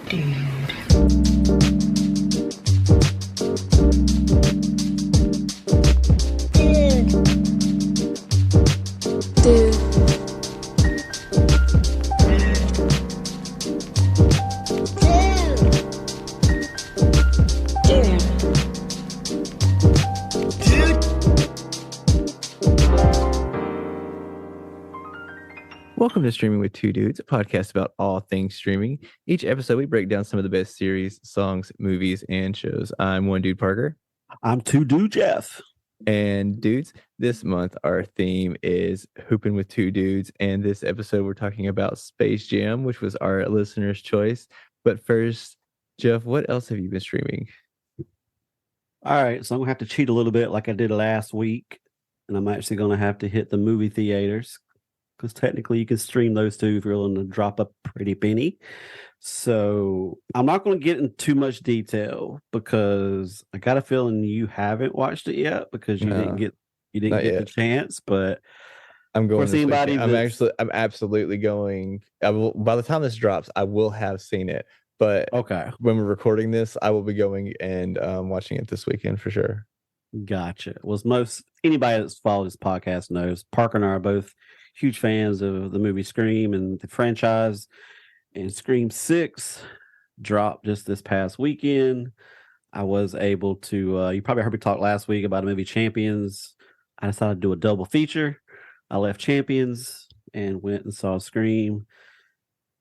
Dude. Dude. Welcome to Streaming with Two Dudes, a podcast about all things streaming. Each episode, we break down some of the best series, songs, movies, and shows. I'm one dude, Parker. I'm two dude, Jeff. And dudes, this month our theme is Hooping with Two Dudes. And this episode, we're talking about Space Jam, which was our listener's choice. But first, Jeff, what else have you been streaming? All right, so I'm gonna have to cheat a little bit like I did last week, and I'm actually gonna have to hit the movie theaters because technically you can stream those two if you're willing to drop a pretty penny. So I'm not going to get into too much detail because I got a feeling you haven't watched it yet because you didn't get the chance. But I'm going. I'm absolutely going. I will. By the time this drops, I will have seen it. But okay, when we're recording this, I will be going and watching it this weekend for sure. Gotcha. Well, anybody that's followed this podcast knows Parker and I are both huge fans of the movie Scream and the franchise. And Scream 6 dropped just this past weekend. I was able to, you probably heard me talk last week about a movie Champions. I decided to do a double feature. I left Champions and went and saw Scream.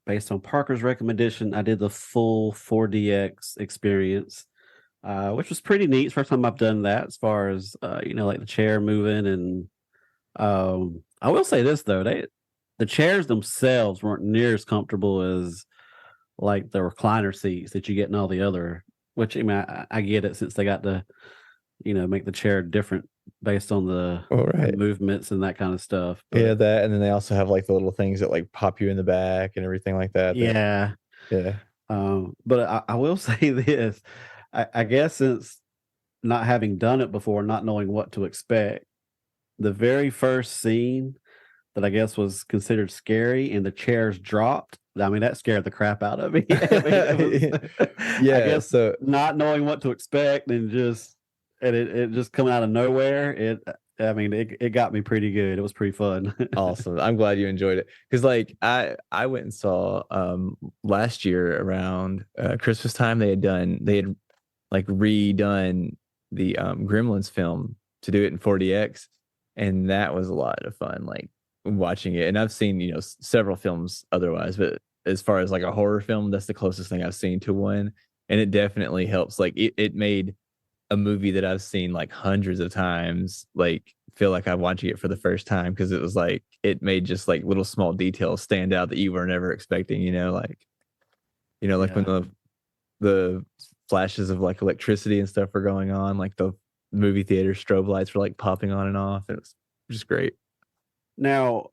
Based on Parker's recommendation, I did the full 4DX experience, which was pretty neat. First time I've done that as far as, like the chair moving. And I will say this, though. The chairs themselves weren't near as comfortable as like the recliner seats that you get in all the other, which I mean, I get it since they got to, make the chair different based on the movements and that kind of stuff. But, yeah, that, and then they also have like the little things that like pop you in the back and everything like that. Yeah. But I will say this, I guess since not having done it before, not knowing what to expect, the very first scene that I guess was considered scary and the chairs dropped. I mean, that scared the crap out of me. I guess so not knowing what to expect and it just coming out of nowhere. It got me pretty good. It was pretty fun. Awesome. I'm glad you enjoyed it. Cause like I went and saw last year around Christmas time, they had like redone the Gremlins film to do it in 4DX. And that was a lot of fun. Like, watching it, and I've seen several films otherwise, but as far as like a horror film, that's the closest thing I've seen to one, and it definitely helps. Like it made a movie that I've seen like hundreds of times like feel like I'm watching it for the first time, because it was like it made just like little small details stand out that you were never expecting, like when the flashes of like electricity and stuff were going on, like the movie theater strobe lights were like popping on and off. It was just great. Now,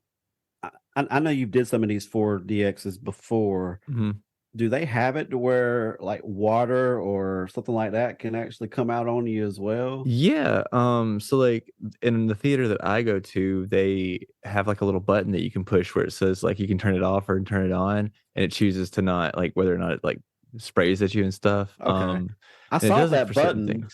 I know you did some of these 4DXs before. Mm-hmm. Do they have it to where like water or something like that can actually come out on you as well? Yeah. So like in the theater that I go to, they have like a little button that you can push where it says like you can turn it off or turn it on, and it chooses to not like whether or not it like sprays at you and stuff. Okay. I saw that button.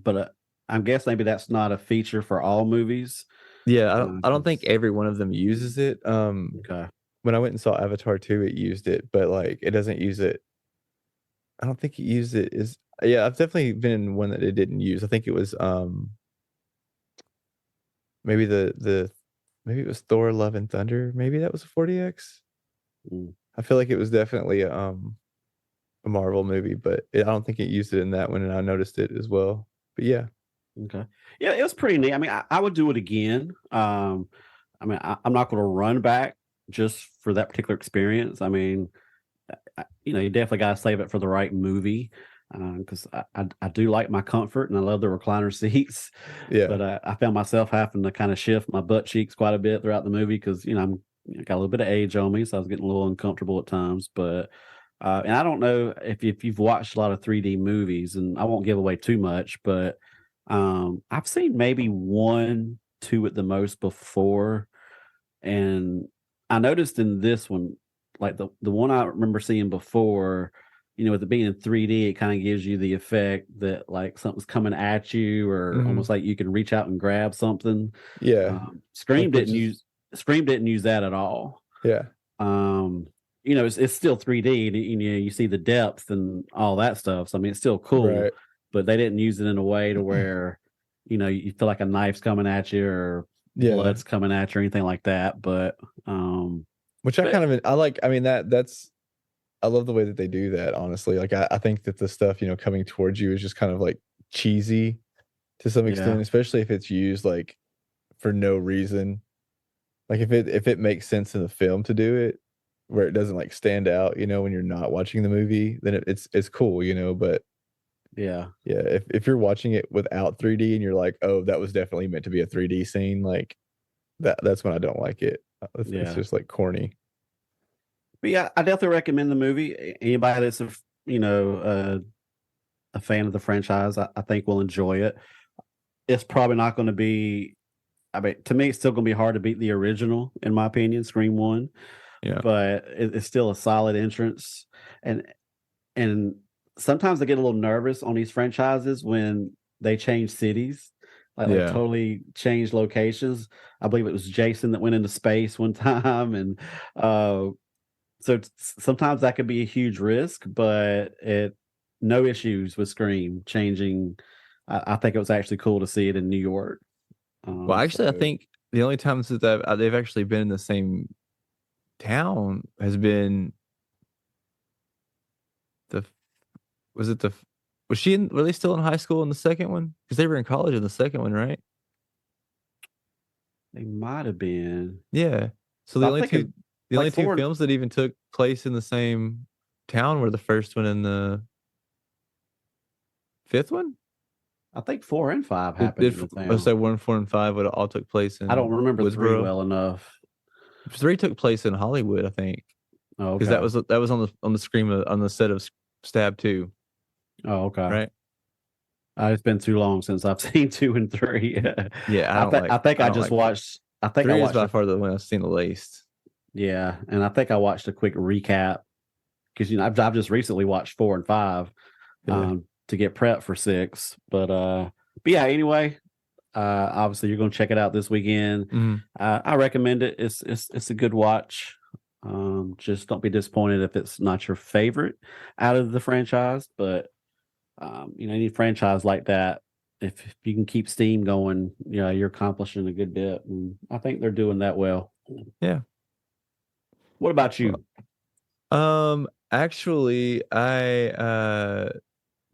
But I guess maybe that's not a feature for all movies. Yeah, I don't think every one of them uses it. Okay. When I went and saw Avatar 2, it used it, but like it doesn't use it. I don't think it used it. Yeah, I've definitely been in one that it didn't use. I think it was maybe maybe it was Thor: Love and Thunder. Maybe that was a 4DX. I feel like it was definitely a Marvel movie, but I don't think it used it in that one, and I noticed it as well. But yeah. Okay. Yeah, it was pretty neat. I mean, I would do it again. I'm not going to run back just for that particular experience. I mean, you definitely got to save it for the right movie, because I do like my comfort and I love the recliner seats. Yeah. But I found myself having to kind of shift my butt cheeks quite a bit throughout the movie because I'm got a little bit of age on me, so I was getting a little uncomfortable at times. But and I don't know if you've watched a lot of 3D movies, and I won't give away too much, but I've seen maybe 1, 2 at the most before, and I noticed in this one, like the one I remember seeing before, with it being in 3D, it kind of gives you the effect that like something's coming at you, or Mhm. almost like you can reach out and grab something. Yeah. Scream Like, which didn't is- use Scream didn't use that at all. Yeah. It's still 3D, and you see the depth and all that stuff. So I mean, it's still cool, Right. but they didn't use it in a way to where you feel like a knife's coming at you or Yeah. blood's coming at you or anything like that. But Which I but- kind of I like. I mean that's I love the way that they do that. Honestly, like I think that the stuff coming towards you is just kind of like cheesy to some extent, Yeah. especially if it's used like for no reason. Like if it makes sense in the film to do it, where it doesn't like stand out, when you're not watching the movie, then it's cool, But yeah, yeah, if you're watching it without 3D and you're like, oh, that was definitely meant to be a 3D scene, like that's when I don't like it. It's Yeah. just like corny. but yeah, I definitely recommend the movie. Anybody that's a fan of the franchise, I think will enjoy it. It's probably not going to be. I mean, to me, it's still going to be hard to beat the original, in my opinion, Scream 1. Yeah. But it's still a solid entrance. And sometimes I get a little nervous on these franchises when they change cities, like Yeah. totally change locations. I believe it was Jason that went into space one time, and so sometimes that could be a huge risk. But no issues with Scream changing. I think it was actually cool to see it in New York. Well, actually, I So- think the only times that they've actually been in the same town has been the was it the was she in were they still in high school in the second one? Because they were in college in the second one, right? they might have been. Yeah. So I'm thinking, the like, only two four- films that even took place in the same town were the first one and the fifth one. I think 4 and 5 Did, happened did in the let's town. say 1, 4, and 5 would all took place in I don't remember 3 Woodsboro. well enough. 3 took place in Hollywood, I think, Oh, because okay. that was on the screen on the set of Stab 2, Oh, okay. right? It's been too long since I've seen 2 and 3. Yeah, I think I don't just like watched. I think I 3 is watched. by far the one I've seen the least. Yeah, and I think I watched a quick recap because I've just recently watched 4 and 5 Yeah. to get prepped for 6. But yeah, anyway, obviously you're going to check it out this weekend. Mhm. I recommend it. It's a good watch. Just don't be disappointed if it's not your favorite out of the franchise, but any franchise like that, if you can keep steam going, you're accomplishing a good bit, and I think they're doing that well. Yeah. What about you? Actually, I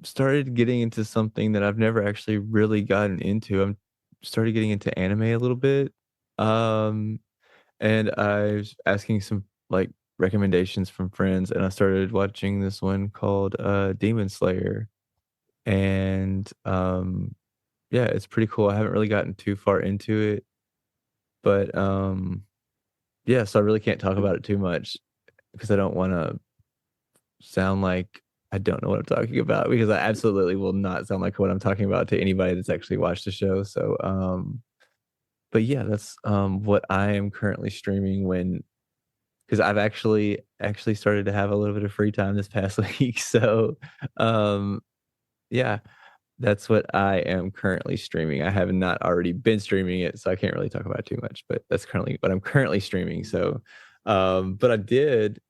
started getting into something that I've never actually really gotten into. I'm started getting into anime a little bit. And I was asking some like recommendations from friends, and I started watching this one called Demon Slayer. And yeah, it's pretty cool. I haven't really gotten too far into it, but yeah, so I really can't talk about it too much because I don't want to sound like I don't know what I'm talking about, because I absolutely will not sound like what I'm talking about to anybody that's actually watched the show. So but yeah, that's what I am currently streaming because I've actually started to have a little bit of free time this past week. So yeah, that's what I am currently streaming. I have not already been streaming it, so I can't really talk about it too much, but that's currently what I'm currently streaming. So but I did,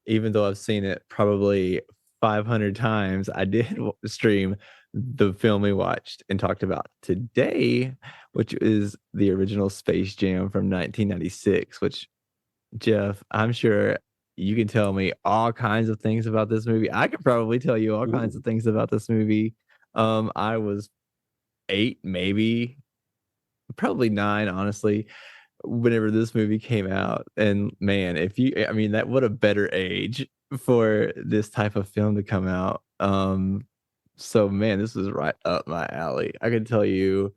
even though I've seen it probably 500 times, I did stream the film we watched and talked about today, which is the original Space Jam from 1996, which, Jeff, I'm sure you can tell me all kinds of things about this movie. I could probably tell you all kinds of things about this movie. I was 8, maybe, probably 9, honestly, whenever this movie came out. And man, I mean, that what a better age for this type of film to come out. So man, this was right up my alley. I can tell you,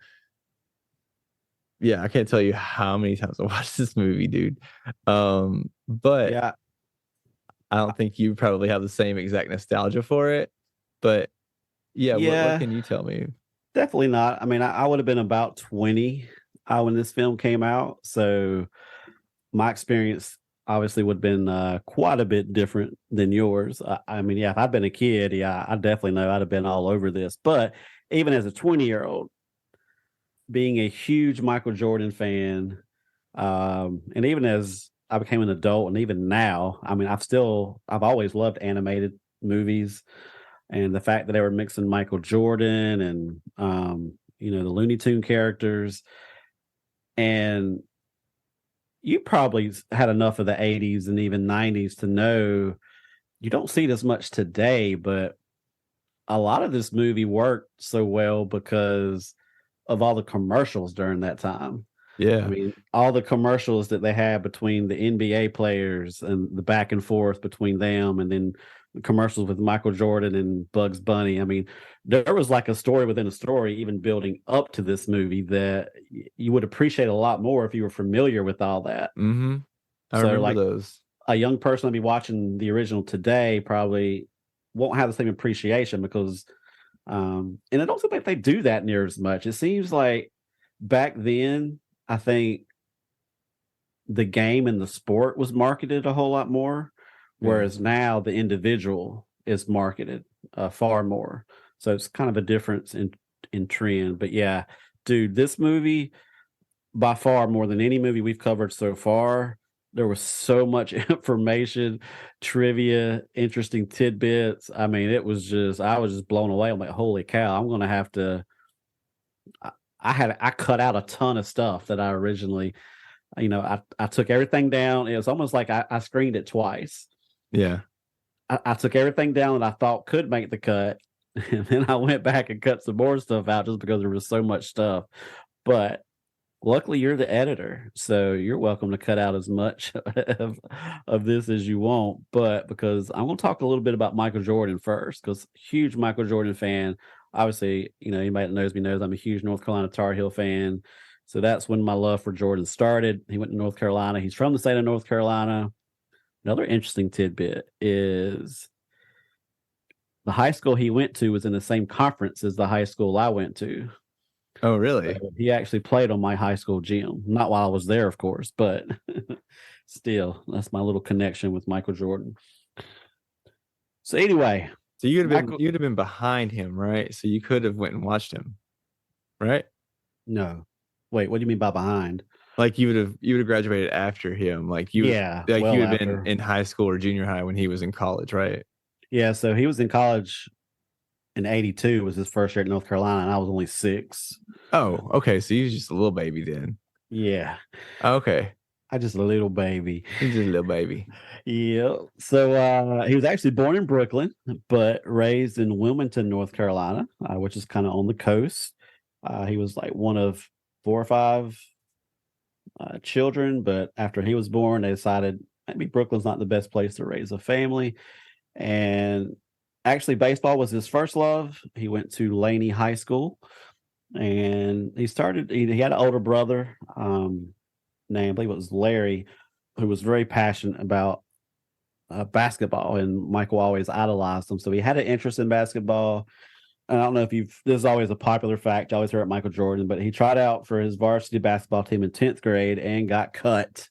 yeah, I can't tell you how many times I watched this movie, dude. But Yeah, I don't think you probably have the same exact nostalgia for it. But yeah, Yeah. what can you tell me? definitely not. I mean, I would have been about 20 when this film came out, so my experience obviously would have been quite a bit different than yours. I mean, yeah, if I'd been a kid, yeah, I definitely know I'd have been all over this. But even as a 20-year-old, being a huge Michael Jordan fan, and even as I became an adult, and even now, I mean, I've always loved animated movies, and the fact that they were mixing Michael Jordan and the Looney Tune characters, and you probably had enough of the 80s and even 90s to know you don't see it as much today, but a lot of this movie worked so well because of all the commercials during that time. I Yeah. mean, all the commercials that they had between the NBA players and the back and forth between them, and then the commercials with Michael Jordan and Bugs Bunny. I mean, there was like a story within a story, even building up to this movie, that you would appreciate a lot more if you were familiar with all that. Mm-hmm. I So, remember like, those. a young person to be watching the original today probably won't have the same appreciation because and I don't think they do that near as much. It seems like back then, I think the game and the sport was marketed a whole lot more, whereas now the individual is marketed far more. So it's kind of a difference in trend. But yeah, dude, this movie by far more than any movie we've covered so far. There was so much information, trivia, interesting tidbits. I mean, I was just blown away. I'm like, holy cow, I'm gonna have to. I cut out a ton of stuff that I originally, I took everything down. It was almost like I screened it twice. Yeah. I took everything down that I thought could make the cut, and then I went back and cut some more stuff out just because there was so much stuff. But luckily, you're the editor, so you're welcome to cut out as much of this as you want. But because I'm going to talk a little bit about Michael Jordan first, because huge Michael Jordan fan. Obviously, anybody that knows me knows I'm a huge North Carolina Tar Heel fan. So that's when my love for Jordan started. He went to North Carolina. He's from the state of North Carolina. Another interesting tidbit is the high school he went to was in the same conference as the high school I went to. Oh, really? He actually played on my high school gym. Not while I was there, of course, but still, that's my little connection with Michael Jordan. So anyway, so you'd have been behind him, right? So you could have went and watched him, right? No, wait. What do you mean by behind? Like you would have graduated after him, like you would have been in high school or junior high when he was in college, right? Yeah. So he was in college in '82. Was his first year at North Carolina, and I was only 6. Oh, okay. So he was just a little baby then. Yeah. Okay. I just a little baby. He's just a little baby. Yeah. So he was actually born in Brooklyn, but raised in Wilmington, North Carolina, which is kind of on the coast. He was like one of 4 or 5 children, but after he was born, they decided maybe Brooklyn's not the best place to raise a family. And actually, baseball was his first love. He went to Laney High School, and he had an older brother named, I believe it was Larry, who was very passionate about basketball, and Michael always idolized him. So he had an interest in basketball. And I don't know if this is always a popular fact. I always heard Michael Jordan, but he tried out for his varsity basketball team in 10th grade and got cut.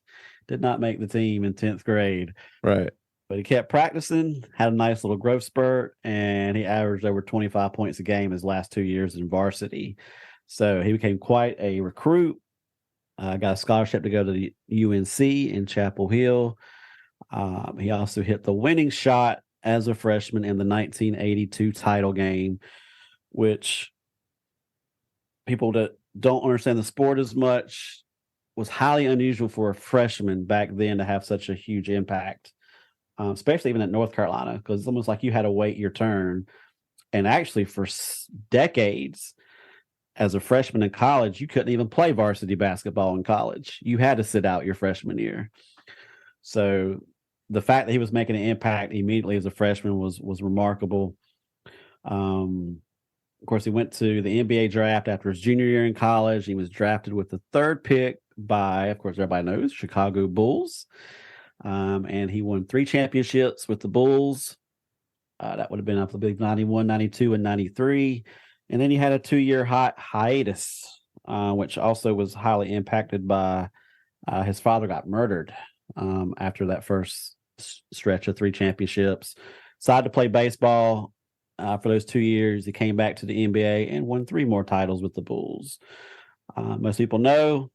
Did not make the team in 10th grade. Right. But he kept practicing, had a nice little growth spurt, and he averaged over 25 points a game his last 2 years in varsity. So he became quite a recruit. Got a scholarship to go to the UNC in Chapel Hill. He also hit the winning shot as a freshman in the 1982 title game, which people that don't understand the sport as much was highly unusual for a freshman back then to have such a huge impact, especially even at North Carolina, because it's almost like you had to wait your turn. And actually, for decades, as a freshman in college, you couldn't even play varsity basketball in college. You had to sit out your freshman year. So the fact that he was making an impact immediately as a freshman was remarkable. Of course, he went to the NBA draft after his junior year in college. He was drafted with the 3rd pick by, of course, everybody knows, Chicago Bulls. And he won 3 championships with the Bulls. That would have been, I believe, 91, 92, and 93. And then he had a 2-year hiatus, which also was highly impacted by his father got murdered after that first stretch of 3 championships. Decided to play baseball for those 2 years. He came back to the NBA and won 3 more titles with the Bulls. Most people know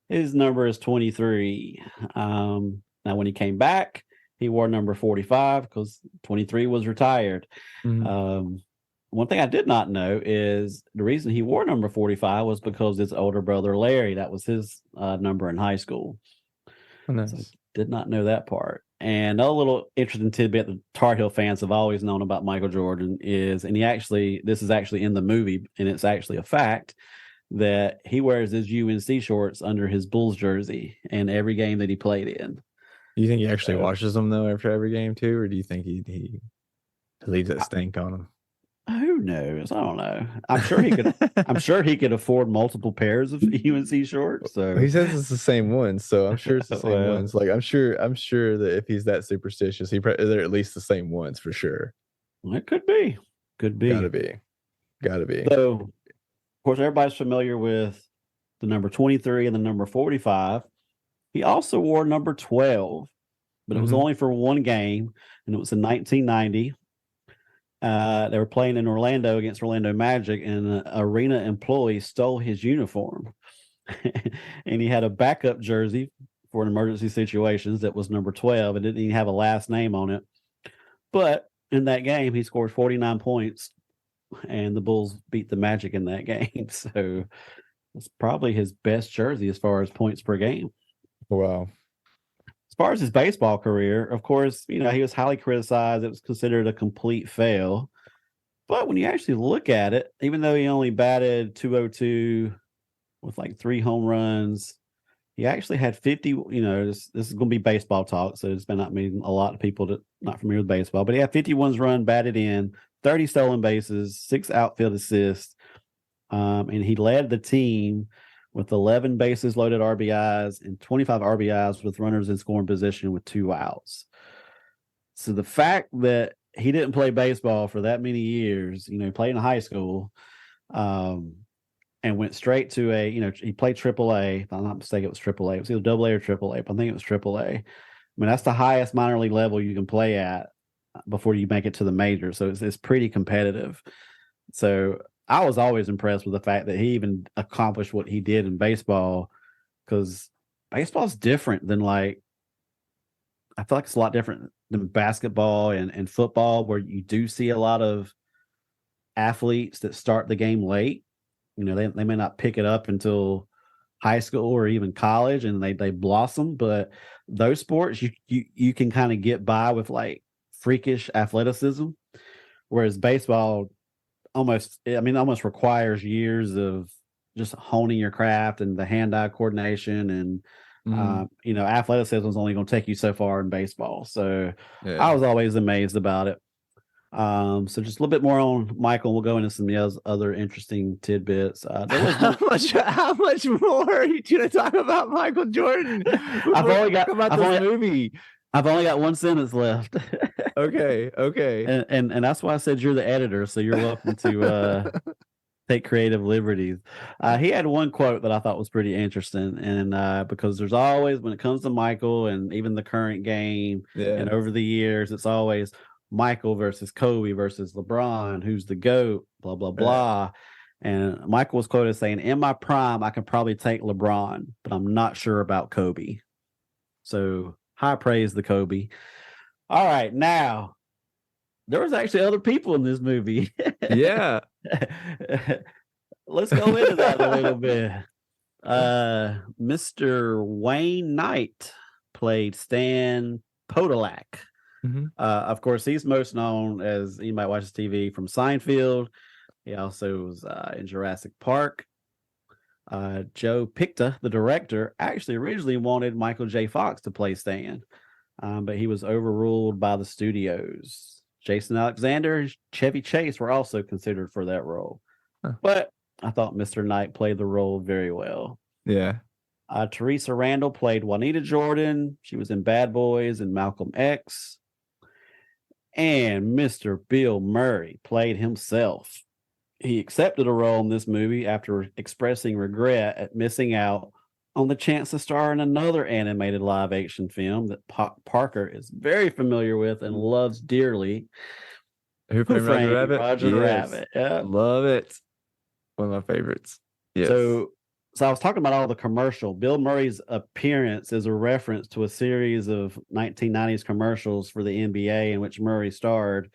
his number is 23. Now, when he came back, he wore number 45 because 23 was retired. Mhm. One thing I did not know is the reason he wore number 45 was because his older brother, Larry, that was his number in high school. Oh, nice. So did not know that part. And a little interesting tidbit that Tar Heel fans have always known about Michael Jordan is, and this is actually in the movie, and it's actually a fact, that he wears his UNC shorts under his Bulls jersey in every game that he played in. Do you think he actually washes them though after every game too, or do you think he leaves that stink on them? Who knows? I don't know. I'm sure he could. I'm sure he could afford multiple pairs of UNC shorts. So He says it's the same ones, so I'm sure it's the same Well. ones. Like I'm sure that if he's that superstitious, they're at least the same ones for sure. it could be. Could be. Gotta be. So, of course, everybody's familiar with the number 23 and the number 45. He also wore number 12, but it was Mhm. only for one game, and it was in 1990. They were playing in Orlando against Orlando Magic, and an arena employee stole his uniform. And he had a backup jersey for emergency situations that was number 12. It didn't even have a last name on it. But in that game, he scored 49 points, and the Bulls beat the Magic in that game. So it's probably his best jersey as far as points per game. Wow. As far as his baseball career, of course, he was highly criticized. It was considered a complete fail. But when you actually look at it, even though he only batted .202 with like 3 home runs, he actually had 50. This is going to be baseball talk, so it's been not mean a lot of people that not familiar with baseball. But he had 51 runs batted in, 30 stolen bases, 6 outfield assists, and he led the team with 11 bases loaded RBIs and 25 RBIs with runners in scoring position with 2 outs. So the fact that he didn't play baseball for that many years, played in high school, and went straight to he played AAA. If I'm not mistaken, it was AAA. It was either AA or AAA, but I think it was AAA. I mean, that's the highest minor league level you can play at before you make it to the major. So it's pretty competitive. So I was always impressed with the fact that he even accomplished what he did in baseball, because baseball's different than I feel like it's a lot different than basketball and football, where you do see a lot of athletes that start the game late. They may not pick it up until high school or even college, and they blossom. But those sports, you can kind of get by with like freakish athleticism, whereas baseball almost requires years of just honing your craft and the hand-eye coordination, and athleticism is only going to take you so far in baseball. So Yeah. I was always amazed about it. So just a little bit more on Michael. We'll go into some other interesting tidbits. How much more are you going to talk about Michael Jordan? I've only got movie. I've only got one sentence left. Okay. And that's why I said you're the editor, so you're welcome to take creative liberties. He had one quote that I thought was pretty interesting, and because there's always, when it comes to Michael and even the current game, and over the years, it's always Michael versus Kobe versus LeBron, who's the GOAT, blah, blah, blah. And Michael was quoted saying, "In my prime, I can probably take LeBron, but I'm not sure about Kobe." So high praise the Kobe. All right, now there was actually other people in this movie. Yeah. Let's go into that a little bit. Mr. Wayne Knight played Stan Podolak. Mhm. Of course, he's most known, as anybody watches TV, from Seinfeld. He also was in Jurassic Park. Joe Picta, the director, actually originally wanted Michael J. Fox to play Stan, but he was overruled by the studios. Jason Alexander, Chevy Chase were also considered for that role. Huh. But I thought Mr. Knight played the role very well. Yeah. Teresa Randall played Juanita Jordan. She was in Bad Boys and Malcolm X. And Mr. Bill Murray played himself. He accepted a role in this movie after expressing regret at missing out on the chance to star in another animated live action film that Parker is very familiar with and loves dearly. Who Framed Roger Rabbit? Roger Yes. Rabbit. Yeah. Love it. One of my favorites. Yes. So I was talking about all the commercial. Bill Murray's appearance is a reference to a series of 1990s commercials for the NBA in which Murray starred,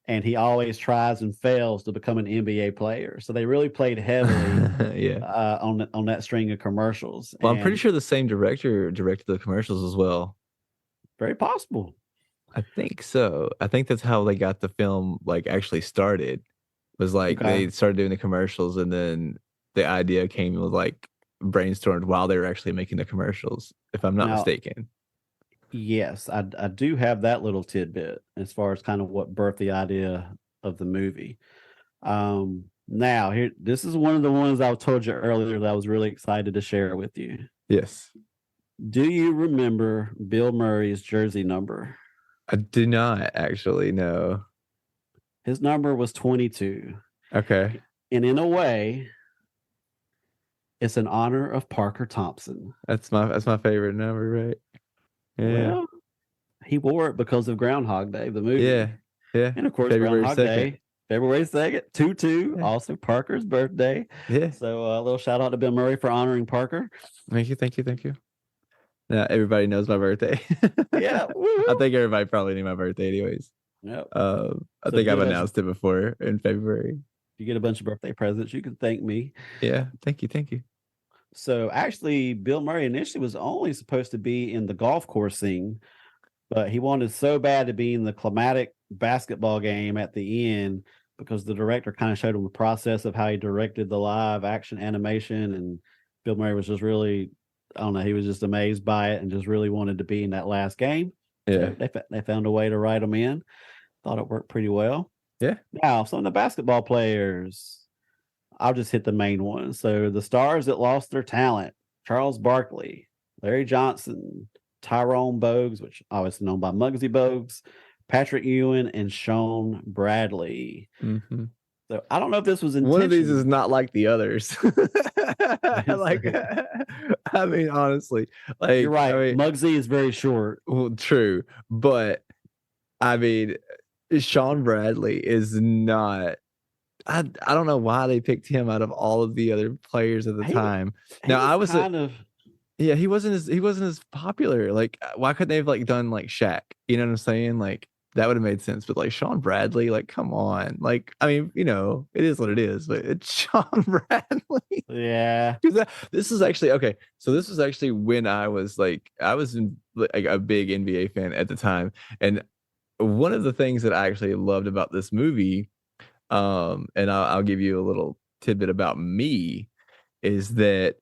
and he always tries and fails to become an NBA player. So they really played heavily yeah. On that string of commercials. Well, I'm pretty sure the same director directed the commercials as well. Very possible. I think so. I think that's how they got the film like actually started. Was like they started doing the commercials, and then the idea came with like brainstormed while they were actually making the commercials, if I'm not mistaken. Yes, I do have that little tidbit as far as kind of what birthed the idea of the movie. Now here, this is one of the ones I told you earlier that I was really excited to share with you. Yes. Do you remember Bill Murray's jersey number? I do not actually know. His number was 22. Okay. And in a way, it's in honor of Parker Thompson. That's my favorite number, right? Yeah. Well, he wore it because of Groundhog Day, the movie. Yeah. Yeah. And of course, February Groundhog 2nd. Day, February 2nd, 2/2, also Parker's birthday. Yeah. So a little shout out to Bill Murray for honoring Parker. Thank you. Now everybody knows my birthday. Yeah. I think everybody probably knew my birthday anyways. Yep. I think I've announced it before in February. If you get a bunch of birthday presents, you can thank me. Yeah. Thank you. So actually, Bill Murray initially was only supposed to be in the golf course scene, but he wanted so bad to be in the climatic basketball game at the end because the director kind of showed him the process of how he directed the live action animation. And Bill Murray was just really, I don't know, he was just amazed by it and just really wanted to be in that last game. Yeah. So they found a way to write him in. Thought it worked pretty well. Yeah. Now, some of the basketball players, I'll just hit the main ones. So the stars that lost their talent: Charles Barkley, Larry Johnson, Tyrone Bogues, which obviously known by Muggsy Bogues, Patrick Ewing, and Sean Bradley. Mm-hmm. So I don't know if this was intentional. One of these is not like the others. I mean, honestly, like you're right. I mean, Muggsy is very short. Well, true, but I mean, Sean Bradley is not. I don't know why they picked him out of all of the other players at the time. Now I was yeah, he wasn't as popular. Like, why couldn't they have like done like Shaq? You know what I'm saying? Like that would have made sense. But like Sean Bradley, like come on. Like I mean, you know, it is what it is. But it's Sean Bradley. Yeah. This is actually okay. So this was actually when I was like a big NBA fan at the time, and one of the things that I actually loved about this movie. And I'll give you a little tidbit about me, is that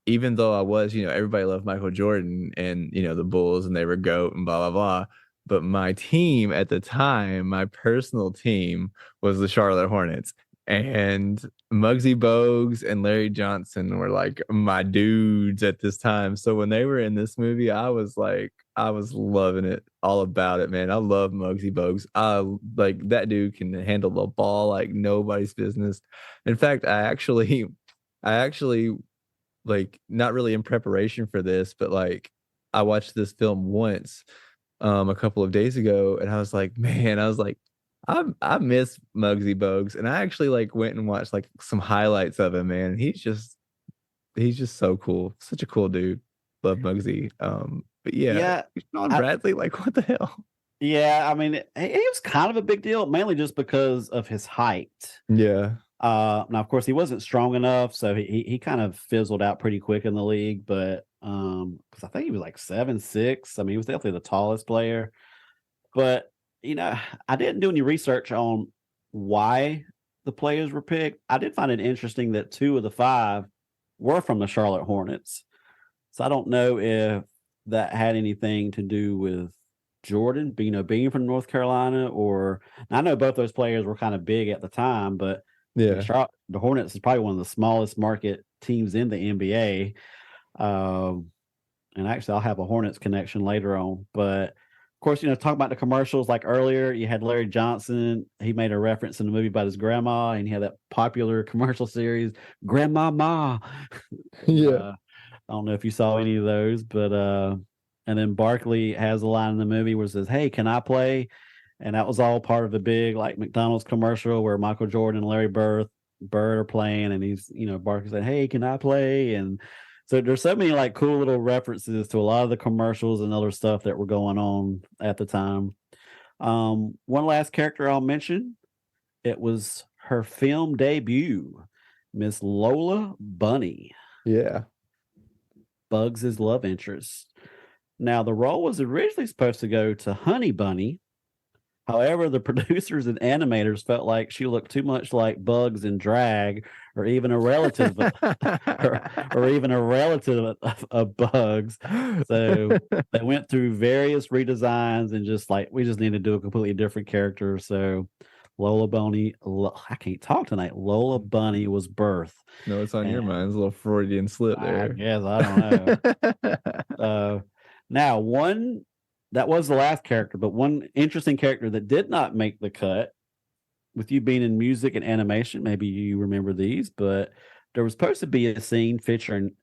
even though I was, you know, everybody loved Michael Jordan and, you know, the Bulls and they were GOAT and blah, blah, blah. But my team at the time, my personal team, was the Charlotte Hornets. And Muggsy Bogues and Larry Johnson were like my dudes at this time. So when they were in this movie, I was loving it, all about it, man. I love Muggsy Bogues. Like that dude can handle the ball like nobody's business. In fact, I actually like, not really in preparation for this, but like I watched this film once a couple of days ago, and I was like, I miss Muggsy Bogues, and I actually like went and watched like some highlights of him, man. He's just so cool, such a cool dude. Love Muggsy. But yeah, Sean Bradley, like what the hell? Yeah, I mean, he was kind of a big deal, mainly just because of his height. Yeah. Now, of course, he wasn't strong enough, so he kind of fizzled out pretty quick in the league. But because I think he was like 7'6". I mean, he was definitely the tallest player. But you know, I didn't do any research on why the players were picked. I did find it interesting that 2 of the 5 were from the Charlotte Hornets. So I don't know if that had anything to do with Jordan, being from North Carolina, or I know both those players were kind of big at the time, but yeah, the Hornets is probably one of the smallest market teams in the NBA. And actually, I'll have a Hornets connection later on. But of course, you know, talking about the commercials, like earlier, you had Larry Johnson. He made a reference in the movie about his grandma, and he had that popular commercial series, Grandma Ma. Yeah. I don't know if you saw any of those, but and then Barkley has a line in the movie where it says, "Hey, can I play?" And that was all part of a big like McDonald's commercial where Michael Jordan and Larry Bird are playing, and he's, Barkley said, "Hey, can I play?" And so there's so many like cool little references to a lot of the commercials and other stuff that were going on at the time. One last character I'll mention, it was her film debut, Miss Lola Bunny, Yeah. Bugs' love interest. Now, the role was originally supposed to go to Honey Bunny. However, the producers and animators felt like she looked too much like Bugs in drag, or even a relative, or even a relative of Bugs. So they went through various redesigns and just like, we just need to do a completely different character. So Lola Bunny, I can't talk tonight. Lola Bunny was birthed. No, it's on your mind. It's a little Freudian slip there. I guess, I don't know. Now, that was the last character, but one interesting character that did not make the cut, with you being in music and animation, maybe you remember these, but there was supposed to be a scene featuring,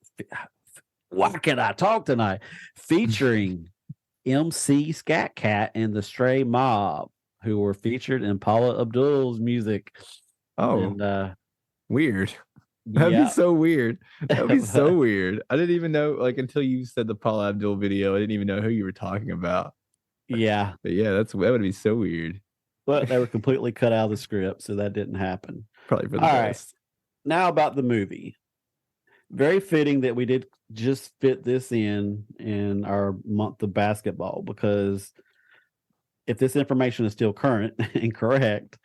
why can I talk tonight? Featuring MC Scat Cat and the Stray Mob, who were featured in Paula Abdul's music. Oh, and, weird. That'd be so weird. That'd be so weird. I didn't even know, like, until you said the Paula Abdul video, I didn't even know who you were talking about. Yeah. But yeah, that would be so weird. But they were completely cut out of the script, so that didn't happen. Probably for the All best. Right. Now about the movie. Very fitting that we did just fit this in our month of basketball, because if this information is still current and correct,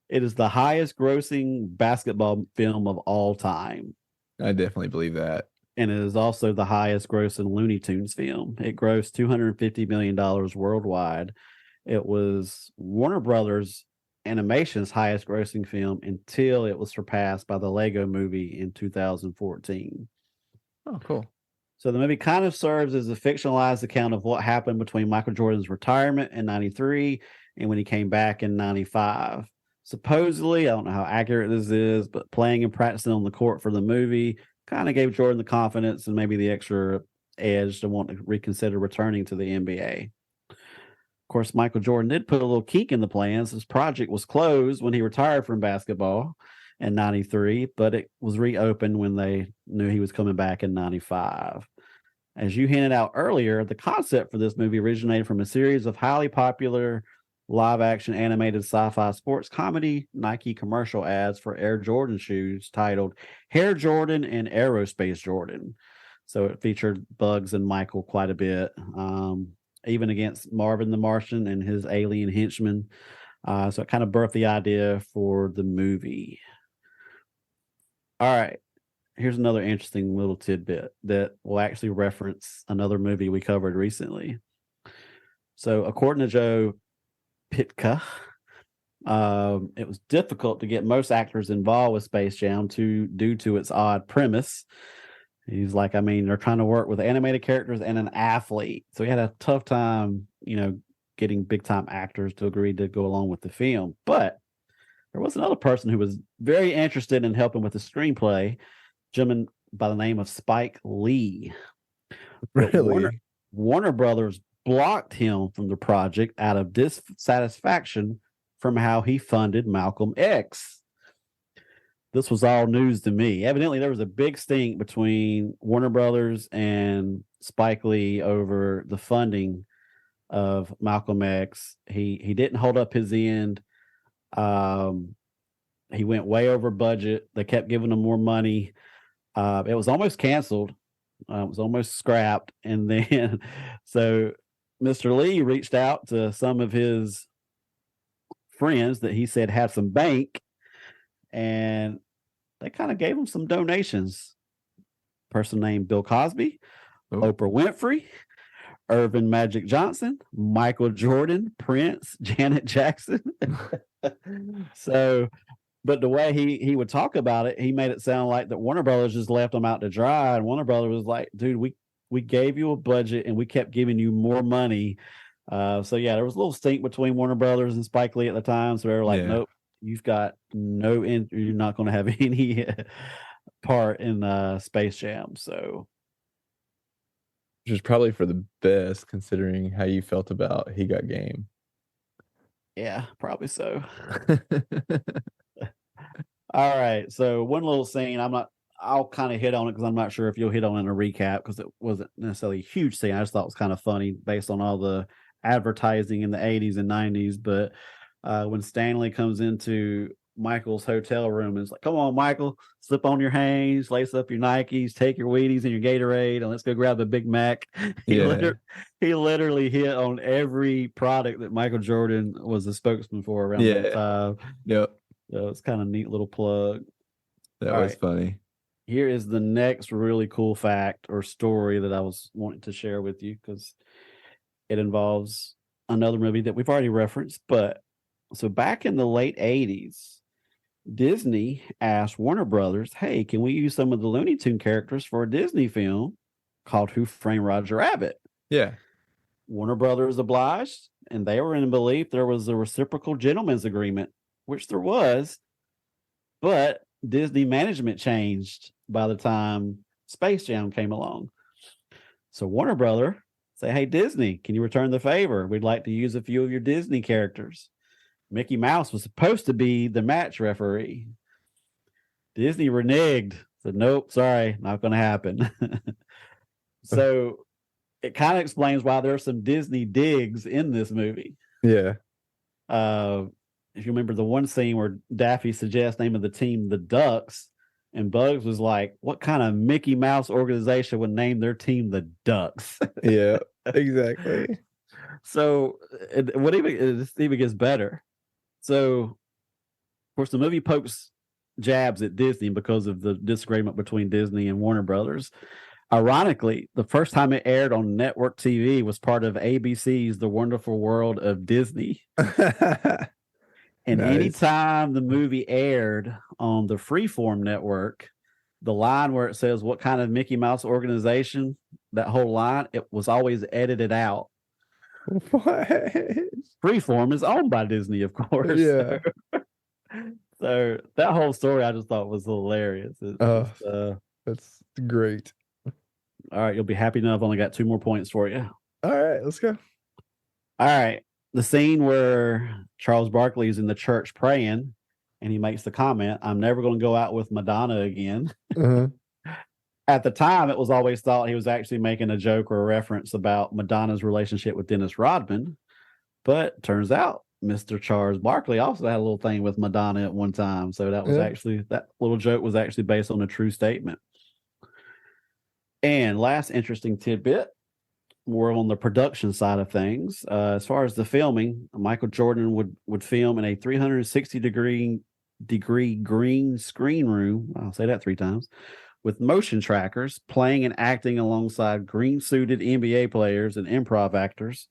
it is the highest grossing basketball film of all time. I definitely believe that. And it is also the highest grossing Looney Tunes film. It grossed $250 million worldwide. It was Warner Brothers Animation's highest grossing film until it was surpassed by the Lego Movie in 2014. Oh, cool. So the movie kind of serves as a fictionalized account of what happened between Michael Jordan's retirement in 93 and when he came back in 95. Supposedly, I don't know how accurate this is, but playing and practicing on the court for the movie kind of gave Jordan the confidence and maybe the extra edge to want to reconsider returning to the NBA. Of course, Michael Jordan did put a little kink in the plans. His project was closed when he retired from basketball in 93, but it was reopened when they knew he was coming back in 95. As you hinted out earlier, the concept for this movie originated from a series of highly popular live-action animated sci-fi sports comedy Nike commercial ads for Air Jordan shoes titled Hair Jordan and Aerospace Jordan. So it featured Bugs and Michael quite a bit, even against Marvin the Martian and his alien henchman. So it kind of birthed the idea for the movie. All right. Here's another interesting little tidbit that will actually reference another movie we covered recently. So according to Joe Pytka, it was difficult to get most actors involved with Space Jam due to its odd premise. He's like, I mean, they're trying to work with animated characters and an athlete. So he had a tough time, getting big time actors to agree to go along with the film. But there was another person who was very interested in helping with the screenplay, gentleman by the name of Spike Lee. Really? Warner Brothers blocked him from the project out of dissatisfaction from how he funded Malcolm X. This was all news to me. Evidently, there was a big stink between Warner Brothers and Spike Lee over the funding of Malcolm X. He didn't hold up his end. He went way over budget. They kept giving him more money. It was almost canceled. It was almost scrapped. And then, so Mr. Lee reached out to some of his friends that he said had some bank, and they kind of gave him some donations. A person named Bill Cosby, Oprah Winfrey, Irvin Magic Johnson, Michael Jordan, Prince, Janet Jackson. So, but the way he would talk about it, he made it sound like that Warner Brothers just left him out to dry, and Warner Brothers was like, dude, we gave you a budget and we kept giving you more money. So yeah, there was a little stink between Warner Brothers and Spike Lee at the time. So they were like, nope, you've got you're not going to have any part in Space Jam. So which was probably for the best considering how you felt about He Got Game. Yeah, probably so. All right. So one little scene, I'll kind of hit on it because I'm not sure if you'll hit on it in a recap because it wasn't necessarily a huge scene. I just thought it was kind of funny based on all the advertising in the 80s and 90s. But when Stanley comes into Michael's hotel room and it's like, come on, Michael, slip on your Hanes, lace up your Nikes, take your Wheaties and your Gatorade, and let's go grab the Big Mac. He literally hit on every product that Michael Jordan was a spokesman for around that time. Yep. So it's kind of a neat little plug. That was funny. Here is the next really cool fact or story that I was wanting to share with you because it involves another movie that we've already referenced. But so back in the late 80s, Disney asked Warner Brothers, hey, can we use some of the Looney Tune characters for a Disney film called Who Framed Roger Rabbit? Yeah. Warner Brothers obliged, and they were in belief there was a reciprocal gentleman's agreement, which there was, but Disney management changed by the time Space Jam came along. So Warner Brother say, hey, Disney, can you return the favor? We'd like to use a few of your Disney characters. Mickey Mouse was supposed to be the match referee. Disney reneged. Said, nope, sorry, not going to happen. So it kind of explains why there are some Disney digs in this movie. Yeah. If you remember the one scene where Daffy suggests name of the team the Ducks, and Bugs was like, what kind of Mickey Mouse organization would name their team the Ducks? Yeah, exactly. So it even gets better. So, of course, the movie pokes jabs at Disney because of the disagreement between Disney and Warner Brothers. Ironically, the first time it aired on network TV was part of ABC's The Wonderful World of Disney. And anytime the movie aired on the Freeform network, the line where it says what kind of Mickey Mouse organization, that whole line, it was always edited out. What? Freeform is owned by Disney, of course. Yeah. So that whole story I just thought was hilarious. That's great. All right, you'll be happy to know I've only got 2 more points for you. All right, let's go. All right. The scene where Charles Barkley is in the church praying and he makes the comment, I'm never going to go out with Madonna again. Uh-huh. At the time, it was always thought he was actually making a joke or a reference about Madonna's relationship with Dennis Rodman. But turns out Mr. Charles Barkley also had a little thing with Madonna at one time. So that was that little joke was actually based on a true statement. And last interesting tidbit, more on the production side of things. As far as the filming, Michael Jordan would film in a 360 degree green screen room. I'll say that 3 times, with motion trackers playing and acting alongside green suited NBA players and improv actors.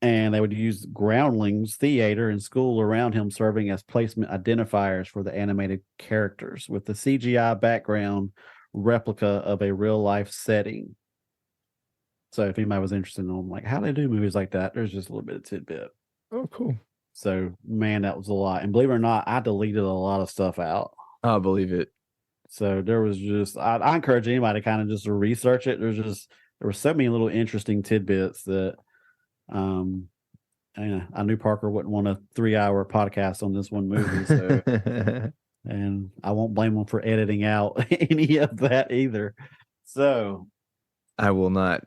And they would use Groundlings Theater and school around him, serving as placement identifiers for the animated characters, with the CGI background replica of a real life setting. So if anybody was interested in like how they do movies like that, there's just a little bit of tidbit. Oh, cool. So man, that was a lot. And believe it or not, I deleted a lot of stuff out. I believe it. So there was just I encourage anybody kind of just to research it. There were so many little interesting tidbits that I knew Parker wouldn't want a 3-hour podcast on this one movie. So and I won't blame him for editing out any of that either. So I will not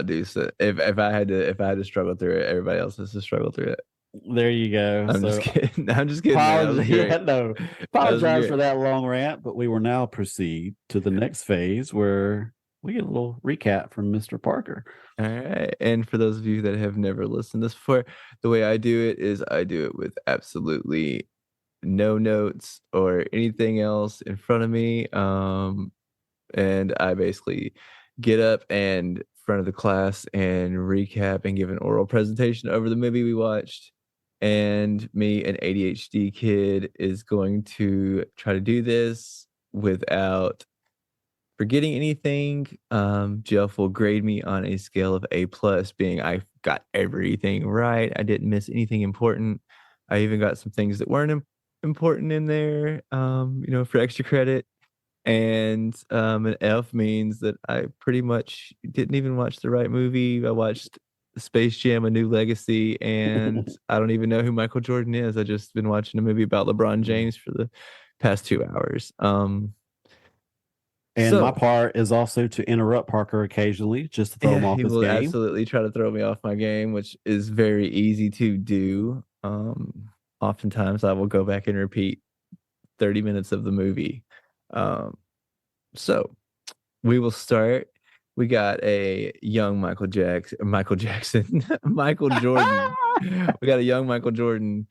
do so. If I had to struggle through it, everybody else has to struggle through it. There you go. I'm just kidding. Apologize for that long rant, but we will now proceed to the next phase where we get a little recap from Mr. Parker. All right. And for those of you that have never listened to this before, the way I do it is I do it with absolutely no notes or anything else in front of me. And I basically get up and front of the class and recap and give an oral presentation over the movie we watched. And me, an ADHD kid, is going to try to do this without forgetting anything. Jeff will grade me on a scale of A+, being I got everything right. I didn't miss anything important. I even got some things that weren't important in there, for extra credit. And an F means that I pretty much didn't even watch the right movie. I watched Space Jam: A New Legacy, and I don't even know who Michael Jordan is. I just been watching a movie about LeBron James for the past 2 hours. And my So part is also to interrupt Parker occasionally just to throw him yeah, off he his will game. absolutely try to throw me off my game, which is very easy to do. Oftentimes I will go back and repeat 30 minutes of the movie. Um, so we will start. We got a young Michael Jackson, Michael Jordan. We got a young Michael Jordan.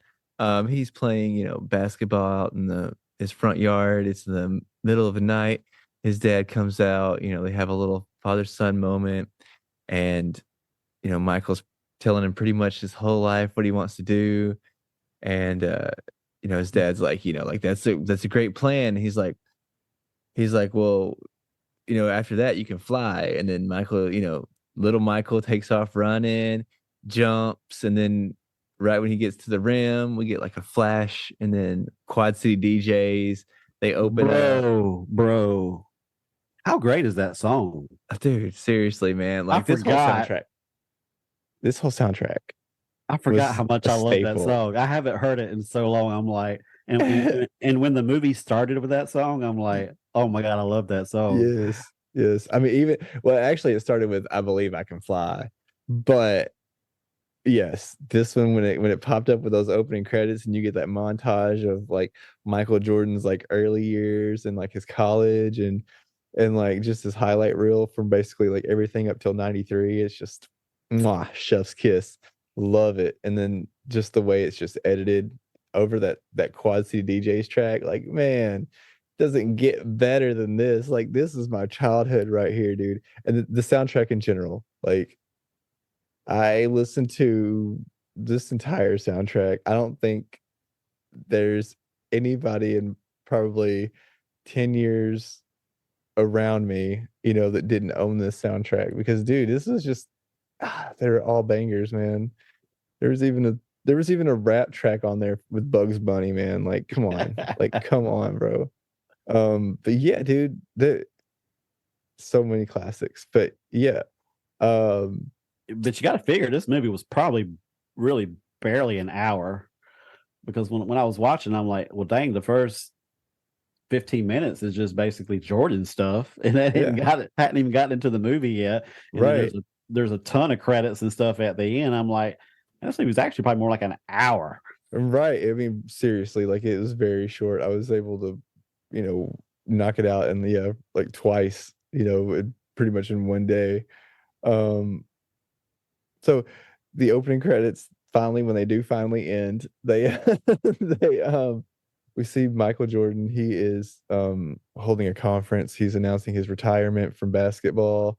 He's playing, basketball out in his front yard. It's the middle of the night. His dad comes out. They have a little father-son moment, and Michael's telling him pretty much his whole life what he wants to do, and his dad's like, like that's a great plan. He's like, well, after that you can fly. And then Michael, little Michael takes off running, jumps, and then right when he gets to the rim, we get like a flash, and then Quad City DJs, they open up. Bro, how great is that song? Dude, seriously, man, I like forgot. This whole soundtrack I forgot was how much a I love that staple. song. I haven't heard it in so long. I'm like, and when the movie started with that song, I'm like, oh my god, I love that song. Yes, yes. I mean, actually, it started with "I Believe I Can Fly," but yes, this one when it popped up with those opening credits, and you get that montage of like Michael Jordan's like early years and like his college and like just his highlight reel from basically like everything up till '93. It's just mwah, chef's kiss. Love it. And then just the way it's just edited over that Quad City DJs track, like man, doesn't get better than this. Like this is my childhood right here, dude. And the soundtrack in general, like I listened to this entire soundtrack. I don't think there's anybody in probably 10 years around me, that didn't own this soundtrack because dude, this is just they're all bangers, man. There was even a there was even a rap track on there with Bugs Bunny, man. Like, come on. Like, come on, bro. But yeah, dude, so many classics. But yeah. Um But you got to figure this movie was probably really barely an hour because when I was watching, I'm like, well, dang, the first 15 minutes is just basically Jordan stuff, and I yeah, hadn't even gotten into the movie yet. And then right. there's a ton of credits and stuff at the end. I'm like, this movie was actually probably more like an hour. Right. I mean, seriously, like it was very short. I was able to, knock it out and yeah, like twice, pretty much in one day. Um, so the opening credits finally, when they do finally end, they they we see Michael Jordan. He is holding a conference. He's announcing his retirement from basketball.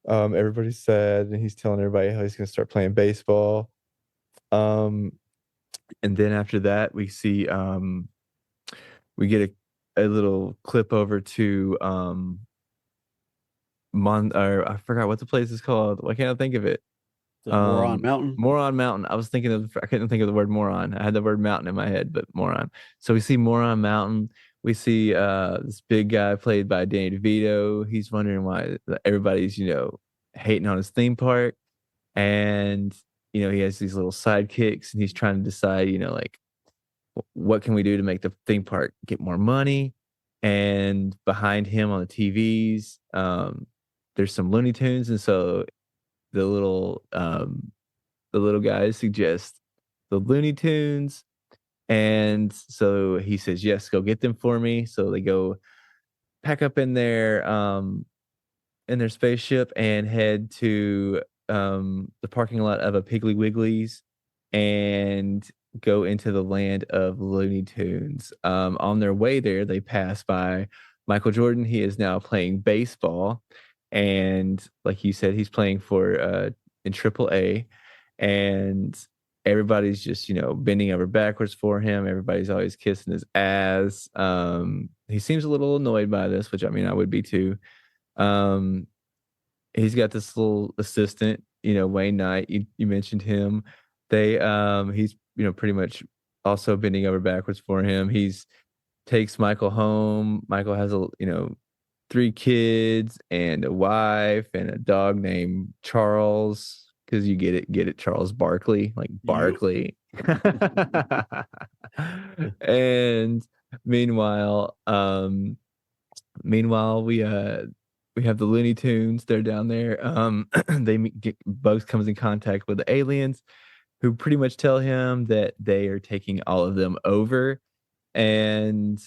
Everybody's sad, and he's telling everybody how he's gonna start playing baseball. Um, and then after that, we get a little clip over to or I forgot what the place is called. Why can't I think of it? The Moron Mountain. Moron Mountain. I couldn't think of the word moron. I had the word mountain in my head, but moron. So we see Moron Mountain. We see this big guy played by Danny DeVito. He's wondering why everybody's, hating on his theme park. And, he has these little sidekicks and he's trying to decide, like what can we do to make the theme park get more money? And behind him on the TVs, there's some Looney Tunes, and so the little guys suggest the Looney Tunes, and so he says, "Yes, go get them for me." So they go pack up in their spaceship and head to the parking lot of a Piggly Wiggly's and go into the land of Looney Tunes. On their way there, they pass by Michael Jordan. He is now playing baseball, and like you said, he's playing for in Triple A, and everybody's just bending over backwards for him. Everybody's always kissing his ass. He seems a little annoyed by this, which I mean I would be too. Um, he's got this little assistant, Wayne Knight. You mentioned him. He's pretty much also bending over backwards for him. He's takes Michael home. Michael has a 3 kids and a wife and a dog named Charles, because you get it, Charles Barkley, like Yep. Barkley. And meanwhile, we have the Looney Tunes. They're down there. Bugs comes in contact with the aliens, who pretty much tell him that they are taking all of them over, and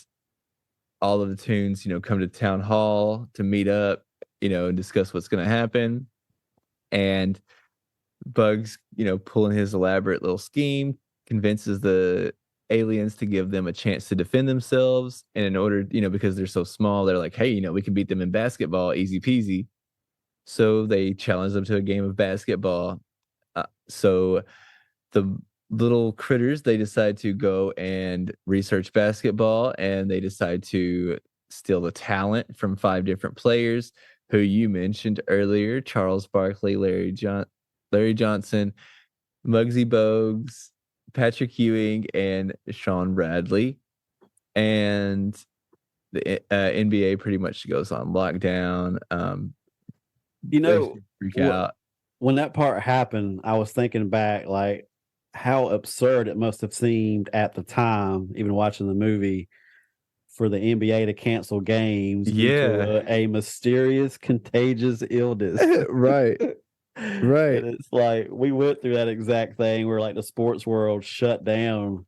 all of the Tunes, come to town hall to meet up, and discuss what's going to happen. And Bugs, pulling his elaborate little scheme, convinces the aliens to give them a chance to defend themselves. And in order, because they're so small, they're like, hey, we can beat them in basketball, easy peasy. So they challenge them to a game of basketball. So the little critters, they decide to go and research basketball, and they decide to steal the talent from 5 different players who you mentioned earlier: Charles Barkley, Larry Johnson, Muggsy Bogues, Patrick Ewing, and Sean Bradley. And the NBA pretty much goes on lockdown. Freak out. When that part happened, I was thinking back, like, how absurd it must have seemed at the time, even watching the movie, for the NBA to cancel games due to a mysterious, contagious illness. Right. And it's like we went through that exact thing where, like, the sports world shut down,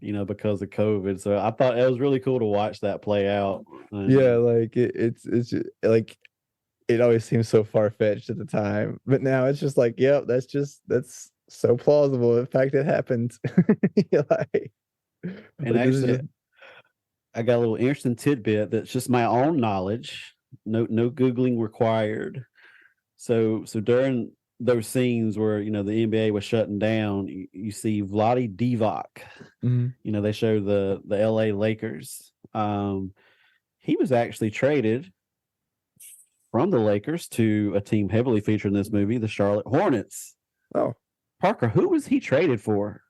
because of COVID. So I thought it was really cool to watch that play out. Yeah, like it's just, like, it always seems so far-fetched at the time, but now it's just like, yep, that's so plausible. In fact, it happened. And actually, I got a little interesting tidbit that's just my own knowledge. No Googling required. So during those scenes where, the NBA was shutting down, you see Vlade Divac. Mm-hmm. They show the LA Lakers. He was actually traded from the Lakers to a team heavily featured in this movie, the Charlotte Hornets. Oh, Parker, who was he traded for?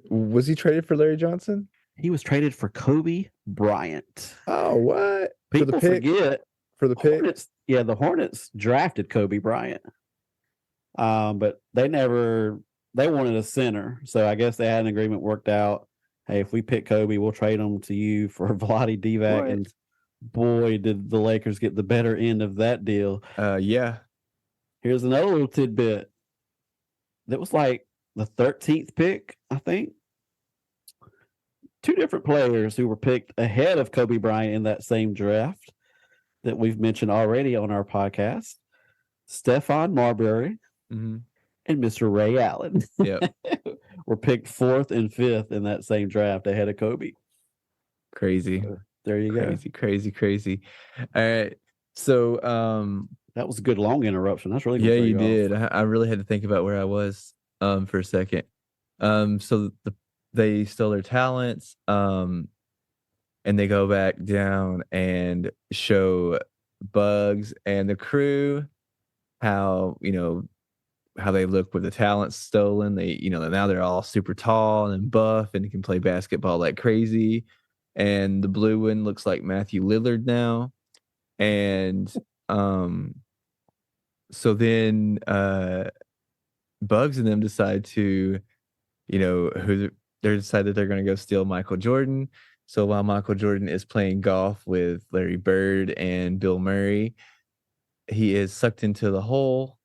Was he traded for Larry Johnson? He was traded for Kobe Bryant. Oh, what? People forget. For the pick? Hornets, yeah, the Hornets drafted Kobe Bryant. But they wanted a center. So I guess they had an agreement worked out. Hey, if we pick Kobe, we'll trade him to you for Vlade Divac. What? And boy, did the Lakers get the better end of that deal. Yeah. Here's another little tidbit. That was like the 13th pick, I think. 2 different players who were picked ahead of Kobe Bryant in that same draft that we've mentioned already on our podcast: Stephon Marbury and Mr. Ray Allen. Yep. Were picked 4th and 5th in that same draft ahead of Kobe. Crazy. So there you go. Crazy. All right. So that was a good long interruption. That's really good. Yeah, you did. I really had to think about where I was for a second. So they stole their talents, and they go back down and show Bugs and the crew how they look with the talents stolen. They now they're all super tall and buff and can play basketball like crazy. And the blue one looks like Matthew Lillard now. And so then Bugs and them decide to, they decide that they're going to go steal Michael Jordan. So while Michael Jordan is playing golf with Larry Bird and Bill Murray, he is sucked into the hole,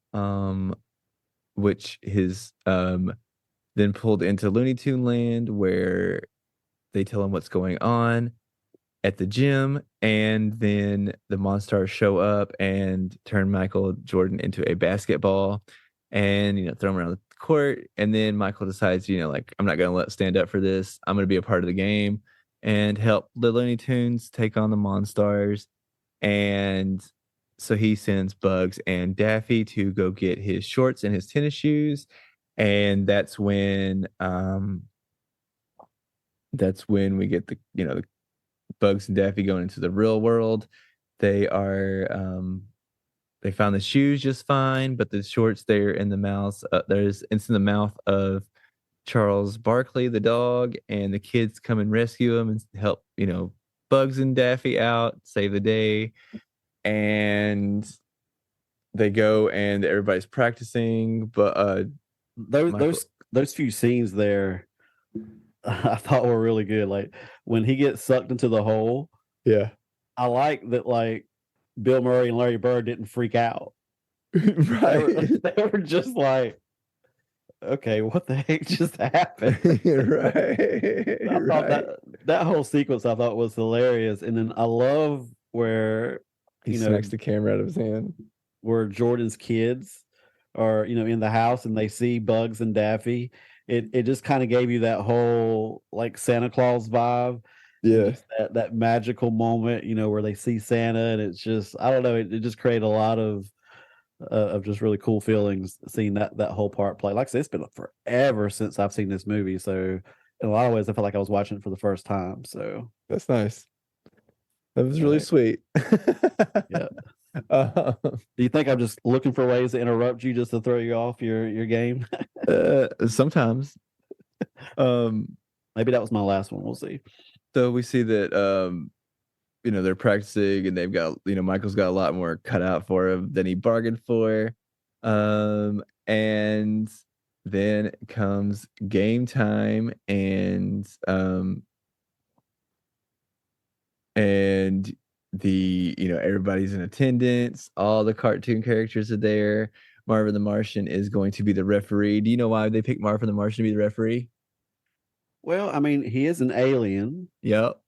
which is then pulled into Looney Tune Land, where they tell him what's going on at the gym, and then the Monstars show up and turn Michael Jordan into a basketball and throw him around the court. And then Michael decides, like, I'm not gonna stand up for this. I'm gonna be a part of the game and help the Looney Tunes take on the Monstars. And so he sends Bugs and Daffy to go get his shorts and his tennis shoes. And that's when we get the Bugs and Daffy going into the real world. They found the shoes just fine, but the shorts, they're in the mouth. It's in the mouth of Charles Barkley, the dog, and the kids come and rescue him and help, Bugs and Daffy out, save the day. And they go and everybody's practicing, but those Michael, those few scenes there I thought were really good. Like when he gets sucked into the hole, yeah, I like that like Bill Murray and Larry Bird didn't freak out. right, They were just like, okay, what the heck just happened? right, I thought that whole sequence I thought was hilarious. And then I love where he you know smacks the camera out of his hand. where Jordan's kids are, in the house and they see Bugs and Daffy. It just kind of gave you that whole like Santa Claus vibe and Yeah, just that magical moment, where they see Santa and it's just I don't know, it just created a lot of just really cool feelings seeing that whole part play. Like I said, it's been forever since I've seen this movie, so in a lot of ways I felt like I was watching it for the first time. So that's nice. That was really right. sweet. Yeah. Um, Do you think I'm just looking for ways to interrupt you just to throw you off your game? sometimes. Um, Maybe that was my last one. We'll see. so we see that they're practicing and they've got, Michael's got a lot more cut out for him than he bargained for. And then comes game time and everybody's in attendance, all the cartoon characters are there. Marvin the Martian is going to be the referee. Do you know why they picked Marvin the Martian to be the referee? Well, I mean, he is an alien Yep.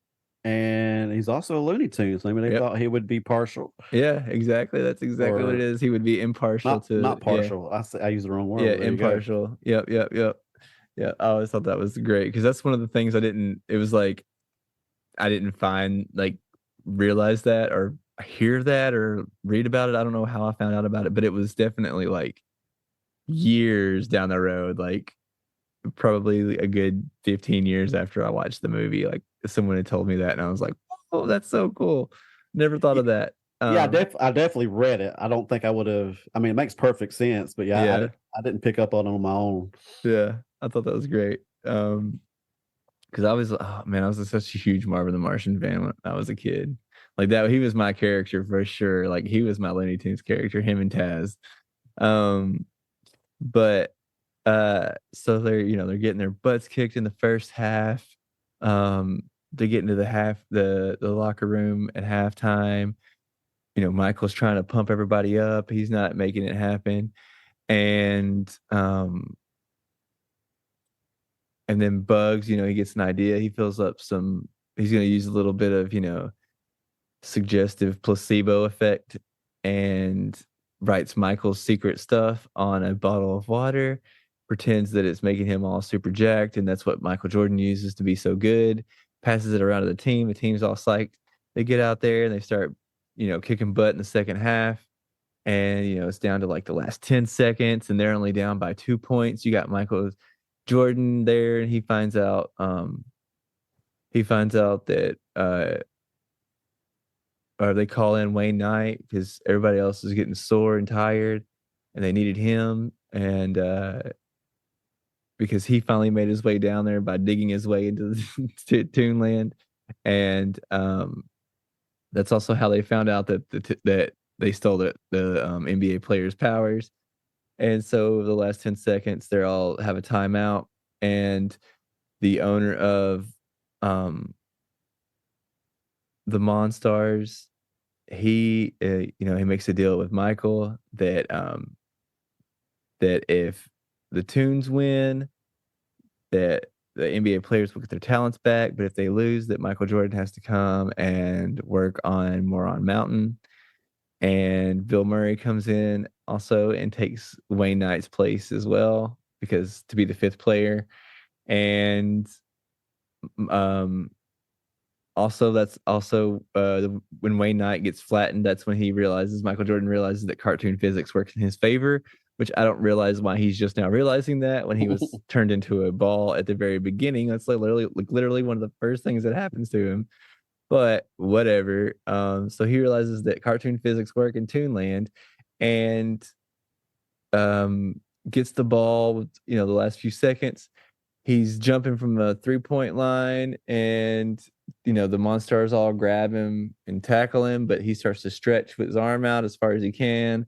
and he's also a Looney Tune. So I mean, they Yep. thought he would be partial. Yeah, exactly. That's exactly what it is. He would be impartial Not yeah. partial. I use the wrong word. Yeah, There you go. impartial. Yep. Yeah, I always thought that was great because that's one of the things it was like I didn't realize that or hear that or read about it. I don't know how I found out about it, but it was definitely like years down the road, like probably a good 15 years after I watched the movie. Like someone had told me that and I was like, oh, that's so cool. Never thought of that. Yeah, I definitely read it. I don't think I would have. I mean, it makes perfect sense, but yeah. I didn't pick up on my own. Yeah, I thought that was great. Because I was, oh man, I was such a huge Marvin the Martian fan when I was a kid. Like that, he was my character for sure. Like he was my Looney Tunes character, him and Taz. But so they're getting their butts kicked in the first half. They get into the locker room at halftime. Michael's trying to pump everybody up. He's not making it happen. And then Bugs, he gets an idea. He fills up he's going to use a little bit of, suggestive placebo effect and writes Michael's secret stuff on a bottle of water, pretends that it's making him all super jacked. And that's what Michael Jordan uses to be so good, passes it around to the team. The team's all psyched. They get out there and they start, kicking butt in the second half. And, it's down to like the last 10 seconds and they're only down by 2 points. You got Michael Jordan there and he finds out that or they call in Wayne Knight because everybody else is getting sore and tired and they needed him and because he finally made his way down there by digging his way into Toonland. And that's also how they found out that that they stole the NBA players' powers. And so the last 10 seconds, they all have a timeout, and the owner of the Monstars, he he makes a deal with Michael that that if the Toons win, that the NBA players will get their talents back, but if they lose, that Michael Jordan has to come and work on Moron Mountain. And Bill Murray comes in also and takes Wayne Knight's place as well because to be the fifth player. And also that's also when Wayne Knight gets flattened, that's when Michael Jordan realizes that cartoon physics works in his favor, which I don't realize why he's just now realizing that when he was turned into a ball at the very beginning. That's literally one of the first things that happens to him. But whatever. So he realizes that cartoon physics work in Toonland and gets the ball with, the last few seconds. he's jumping from the 3-point line, and the Monstars all grab him and tackle him, but he starts to stretch with his arm out as far as he can.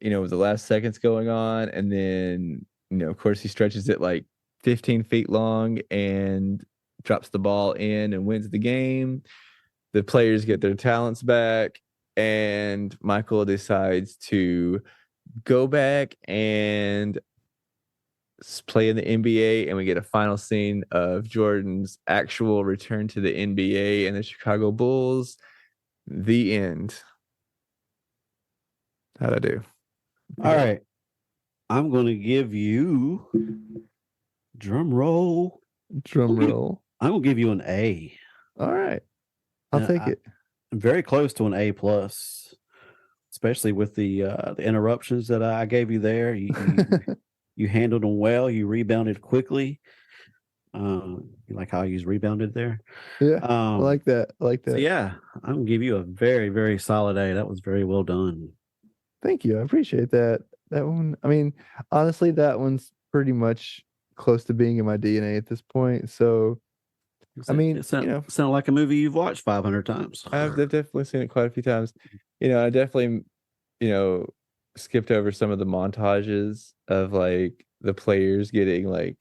With the last seconds going on, and then of course he stretches it like 15 feet long and drops the ball in and wins the game. The players get their talents back, and Michael decides to go back and play in the NBA, and we get a final scene of Jordan's actual return to the NBA and the Chicago Bulls. The end. How'd I do? All right. I'm going to give you drum roll. Drum roll. I'm going to give you an A. All right. I'll take it. I'm very close to an A plus, especially with the interruptions that I gave you there. You handled them well. You rebounded quickly. You like how I use rebounded there? Yeah, I like that. So yeah, I'm going to give you a very, very solid A. That was very well done. Thank you. I appreciate that. That one, I mean, honestly, that one's pretty much close to being in my DNA at this point. So, I mean, it sound like a movie you've watched 500 times. I've definitely seen it quite a few times. I definitely, skipped over some of the montages of like the players getting like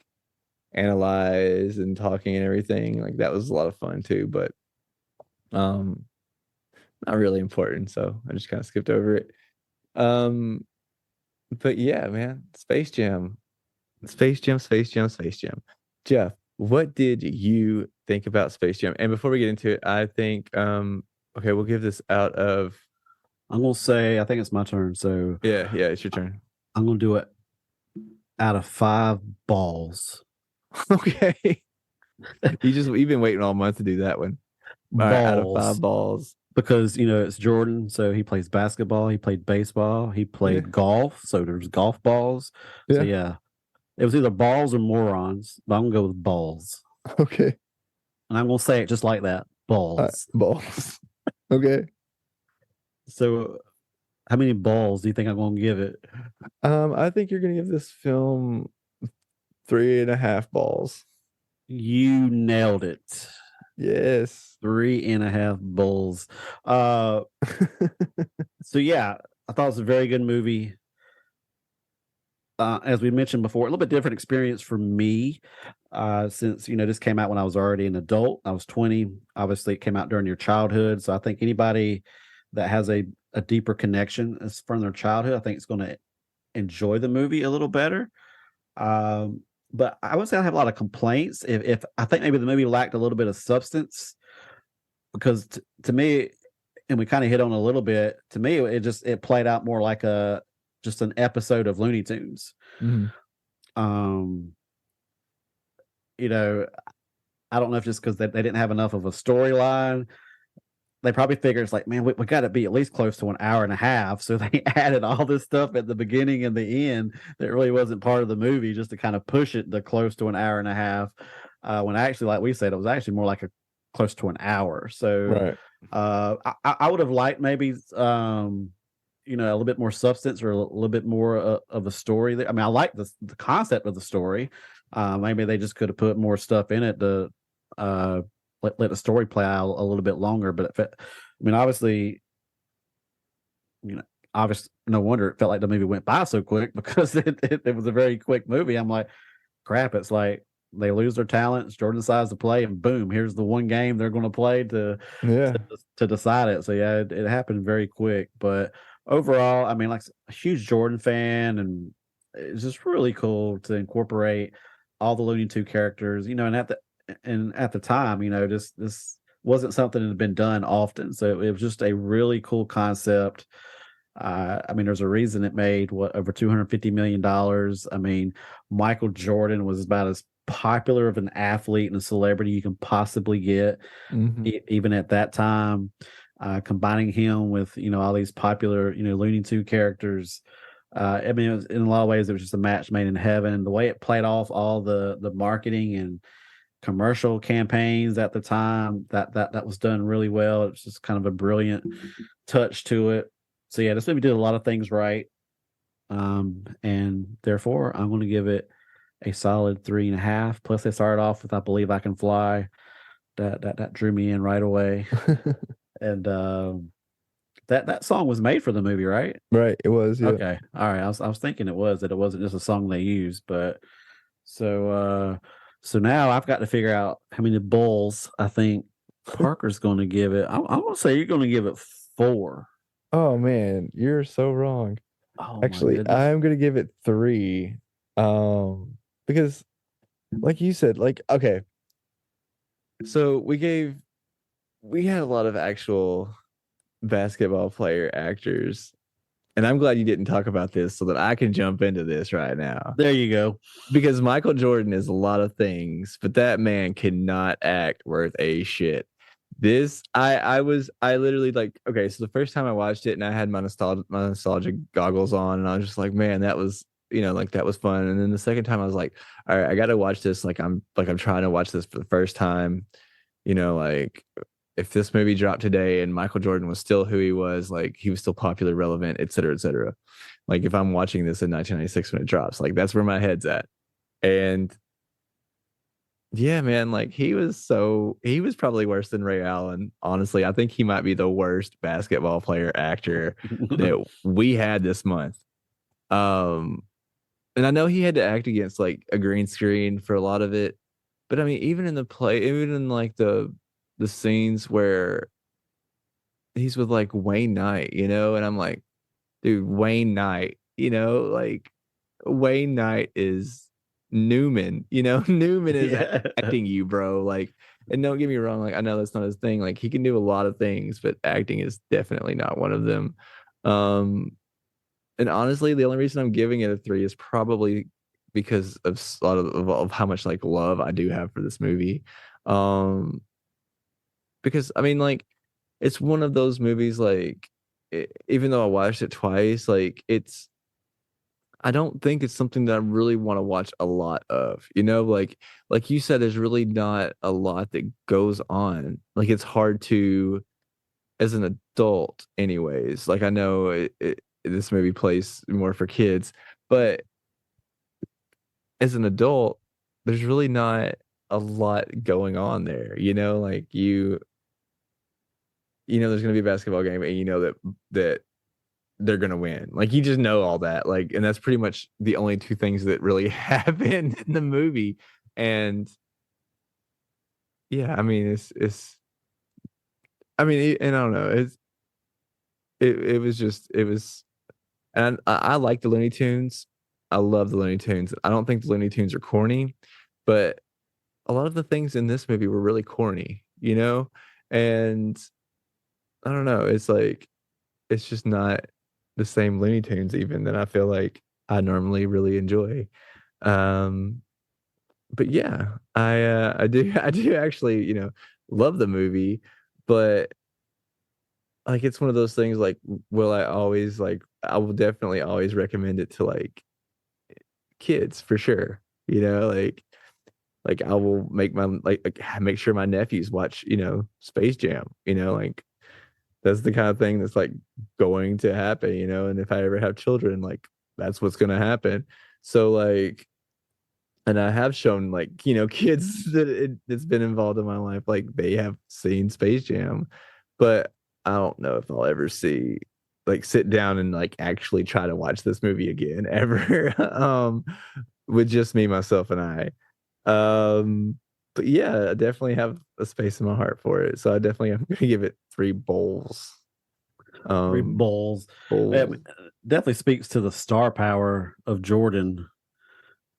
analyzed and talking and everything. Like that was a lot of fun too, but not really important. So I just kind of skipped over it. But yeah, man, Space Jam. Jeff, what did you think about Space Jam? And before we get into it, I think okay, we'll give this out of I'm gonna say I think it's my turn. So yeah, it's your turn. I'm gonna do it out of 5 balls. Okay. You've been waiting all month to do that one. All right, out of 5 balls. Because it's Jordan, so he plays basketball, he played baseball, he played golf, so there's golf balls. Yeah. So yeah, it was either balls or morons, but I'm gonna go with balls. Okay. And I'm gonna say it just like that, balls. Balls. Okay. So, how many balls do you think I'm gonna give it? I think you're gonna give this film 3.5 balls. You nailed it. Yes. 3.5 bulls. So yeah, I thought it was a very good movie. As we mentioned before, a little bit different experience for me, since this came out when I was already an adult. I was 20. Obviously, it came out during your childhood. So I think anybody that has a deeper connection as from their childhood, I think it's going to enjoy the movie a little better. But I would say I have a lot of complaints. If I think maybe the movie lacked a little bit of substance, because to me, and we kind of hit on a little bit, to me, it played out more like just an episode of Looney Tunes. Mm-hmm. I don't know if just because they didn't have enough of a storyline. They probably figure it's like, man, we got to be at least close to an hour and a half. So they added all this stuff at the beginning and the end that really wasn't part of the movie, just to kind of push it to close to an hour and a half. When actually, like we said, it was actually more like close to an hour. So right. I would have liked maybe a little bit more substance or a little bit more of a story. I mean, I like the concept of the story. Maybe they just could have put more stuff in it to let the story play out a little bit longer. But obviously, no wonder it felt like the movie went by so quick, because it was a very quick movie. I'm like, crap, it's like they lose their talents, Jordan decides to play, and boom, here's the one game they're going to play to decide it. So yeah, it happened very quick. But overall, I mean, like a huge Jordan fan, and it's just really cool to incorporate all the Looney Tunes characters, and at the time, this wasn't something that had been done often. So it was just a really cool concept. There's a reason it made over $250 million. I mean, Michael Jordan was about as popular of an athlete and a celebrity you can possibly get, even at that time. Combining him with all these popular Looney Tunes characters. It was, in a lot of ways, it was just a match made in heaven. The way it played off all the marketing and commercial campaigns at the time, that was done really well. It's just kind of a brilliant touch to it. So yeah, this movie did a lot of things right, and therefore I'm going to give it a solid 3.5. Plus, they started off with "I Believe I Can Fly." That drew me in right away. And that song was made for the movie, right? Right, it was, yeah. Okay, all right. I was thinking it wasn't just a song they used, but so now I've got to figure out how many bulls I think Parker's going to give it. I'm going to say you're going to give it 4. Oh man, you're so wrong. Oh my Actually, goodness. I'm gonna give it 3. Because like you said, like, okay, So we had a lot of actual basketball player actors, and I'm glad you didn't talk about this so that I can jump into this right now. There you go. Because Michael Jordan is a lot of things, but that man cannot act worth a shit. This I literally like, okay, so the first time I watched it and I had my nostalgic goggles on, and I was just like, man, that was, like that was fun. And then the second time I was like, all right, I gotta watch this. I'm trying to watch this for the first time. Like if this movie dropped today and Michael Jordan was still who he was, like he was still popular, relevant, et cetera, et cetera. Like if I'm watching this in 1996 when it drops, like that's where my head's at. And yeah, man, like he was probably worse than Ray Allen. Honestly, I think he might be the worst basketball player actor that we had this month. And I know he had to act against like a green screen for a lot of it, but I mean, even in like the scenes where he's with like Wayne Knight, and I'm like, dude, Wayne Knight, like Wayne Knight is Newman, Newman is Yeah. acting you, bro. Like, and don't get me wrong, like I know that's not his thing. Like he can do a lot of things, but acting is definitely not one of them. And honestly, the only reason I'm giving it a 3 is probably because of a lot of how much like love I do have for this movie. Because I mean, like, it's one of those movies, like, even though I watched it twice, like I don't think it's something that I really want to watch a lot of, like you said, there's really not a lot that goes on. Like it's hard to, as an adult anyways, like I know this movie plays more for kids, but as an adult, there's really not a lot going on there, like there's going to be a basketball game and that they're going to win. Like you just know all that. Like, and that's pretty much the only two things that really happen in the movie. And yeah, I mean, and I don't know. It was, and I like the Looney Tunes. I love the Looney Tunes. I don't think the Looney Tunes are corny, but a lot of the things in this movie were really corny, and I don't know. It's like, it's just not the same Looney Tunes even that I feel like I normally really enjoy. But yeah, I do I do actually, love the movie, but like it's one of those things like, will I always like, I will definitely always recommend it to like kids for sure. Like I will make make sure my nephews watch, Space Jam, like that's the kind of thing that's like going to happen, and if I ever have children, like that's what's going to happen. So like, and I have shown like, kids that's been involved in my life, like they have seen Space Jam, but I don't know if I'll ever sit down and like actually try to watch this movie again ever. With just me, myself, and I. But yeah, I definitely have a space in my heart for it. So I definitely am gonna give it 3 bowls. 3 bowls. Bowls. It definitely speaks to the star power of Jordan.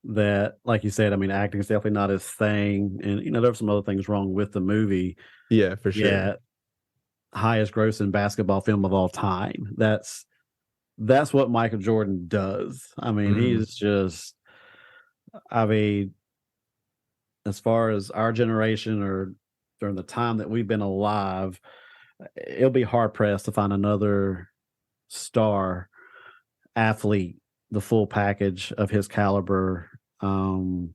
That, like you said, I mean, acting is definitely not his thing, and there's some other things wrong with the movie. Yeah, for sure. Yeah, highest grossing basketball film of all time. That's what Michael Jordan does. I mean, he's just, I mean, as far as our generation or during the time that we've been alive, it'll be hard pressed to find another star athlete, the full package of his caliber. And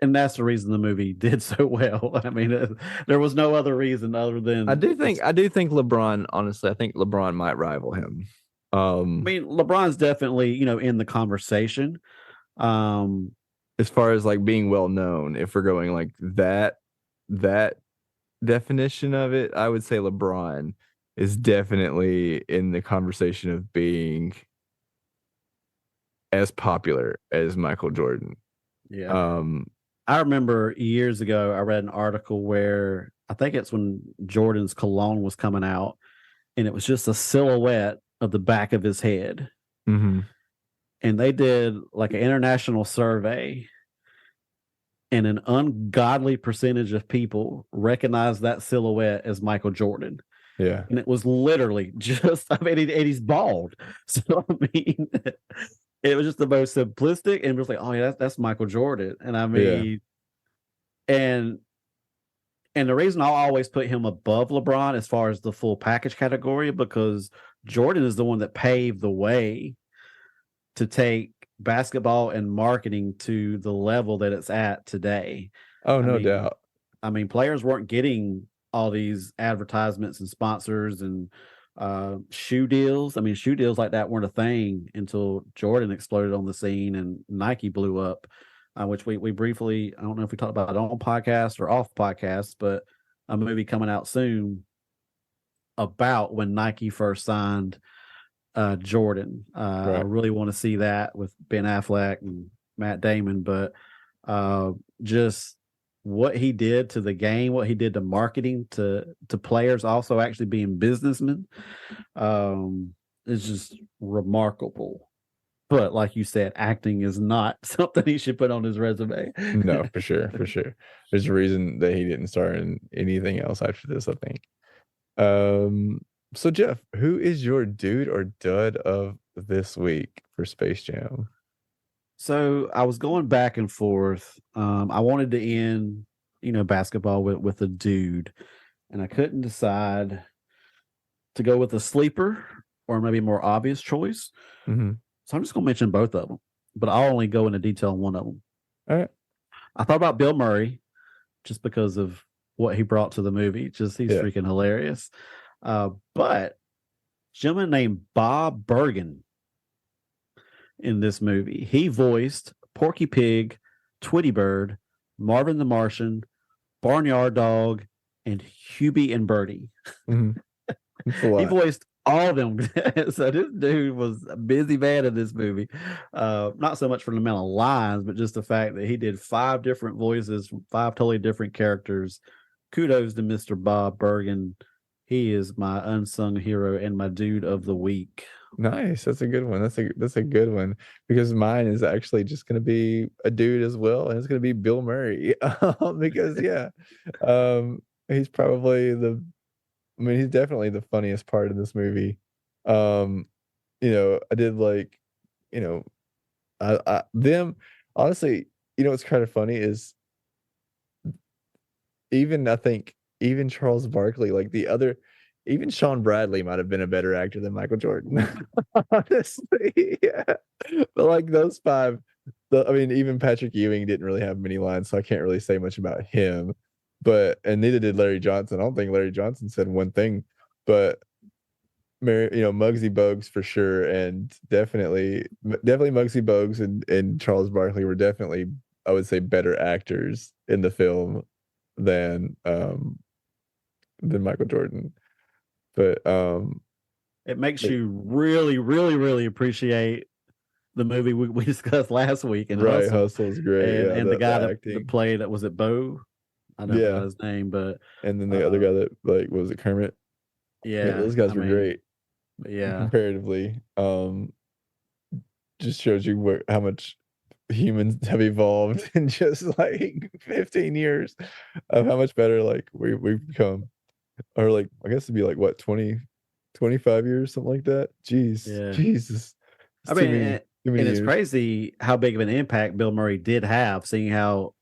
that's the reason the movie did so well. I mean, there was no other reason other than I do think LeBron, honestly, I think LeBron might rival him. I mean, LeBron's definitely, in the conversation, As far as like being well known, if we're going like that definition of it, I would say LeBron is definitely in the conversation of being as popular as Michael Jordan. Yeah. Um, I remember years ago, I read an article where I think it's when Jordan's cologne was coming out, and it was just a silhouette of the back of his head. mhm. And they did like an international survey, and an ungodly percentage of people recognized that silhouette as Michael Jordan. Yeah. And it was literally just, I mean, and he's bald. So, I mean, it was just the most simplistic, and it was like, oh, yeah, that's Michael Jordan. And I mean, and the reason I'll always put him above LeBron as far as the full package category, because Jordan is the one that paved the way to take basketball and marketing to the level that it's at today. Oh, I no mean, doubt. I mean, players weren't getting all these advertisements and sponsors and shoe deals. I mean, shoe deals like that weren't a thing until Jordan exploded on the scene and Nike blew up, which we briefly, I don't know if we talked about it on podcast or off podcast, but a movie coming out soon about when Nike first signed Jordan. I Right. really want to see that with Ben Affleck and Matt Damon, but just what he did to the game, what he did to marketing, to players also actually being businessmen, is just remarkable. But like you said, acting is not something he should put on his resume. No, for sure, for sure. There's a reason that he didn't star in anything else after this, I think. So Jeff, who is your dude or dud of this week for Space Jam? So I was going back and forth. I wanted to end, basketball with a dude, and I couldn't decide to go with a sleeper or maybe a more obvious choice. Mhm. So I'm just going to mention both of them, but I'll only go into detail on one of them. All right. I thought about Bill Murray just because of what he brought to the movie. He's Yeah. freaking hilarious. But a gentleman named Bob Bergen in this movie. He voiced Porky Pig, Tweety Bird, Marvin the Martian, Barnyard Dog, and Hubie and Bertie. Mhm. It's a He lot. voiced all of them. So this dude was a busy man in this movie. Not so much for the amount of lines, but just the fact that he did 5 different voices from 5 totally different characters. Kudos to Mr. Bob Bergen. He is my unsung hero and my dude of the week. Nice. That's a good one. That's a good one, because mine is actually just going to be a dude as well, and it's going to be Bill Murray. Because he's probably he's definitely the funniest part of this movie. I did like, them honestly, what's kind of funny is I think even Charles Barkley, like even Sean Bradley might have been a better actor than Michael Jordan. Honestly, yeah. But like those 5, even Patrick Ewing didn't really have many lines, so I can't really say much about him. And neither did Larry Johnson. I don't think Larry Johnson said one thing, but Muggsy Bogues for sure, and definitely Muggsy Bogues and Charles Barkley were definitely, I would say, better actors in the film than Michael Jordan. But it makes you really, really, really appreciate the movie we discussed last week. And right, Hustle. Hustle's great. And the guy that acting. played, was it Bo? I don't know his name, but and then the other guy that was it Kermit? Yeah, those guys were great. Yeah, comparatively, just shows you how much humans have evolved in just like 15 years, of how much better like we've become, or like I guess it'd be like what 25 years, something like that. Jeez, Yeah. Jesus. I mean, Too many it's years. crazy how big of an impact Bill Murray did have, seeing how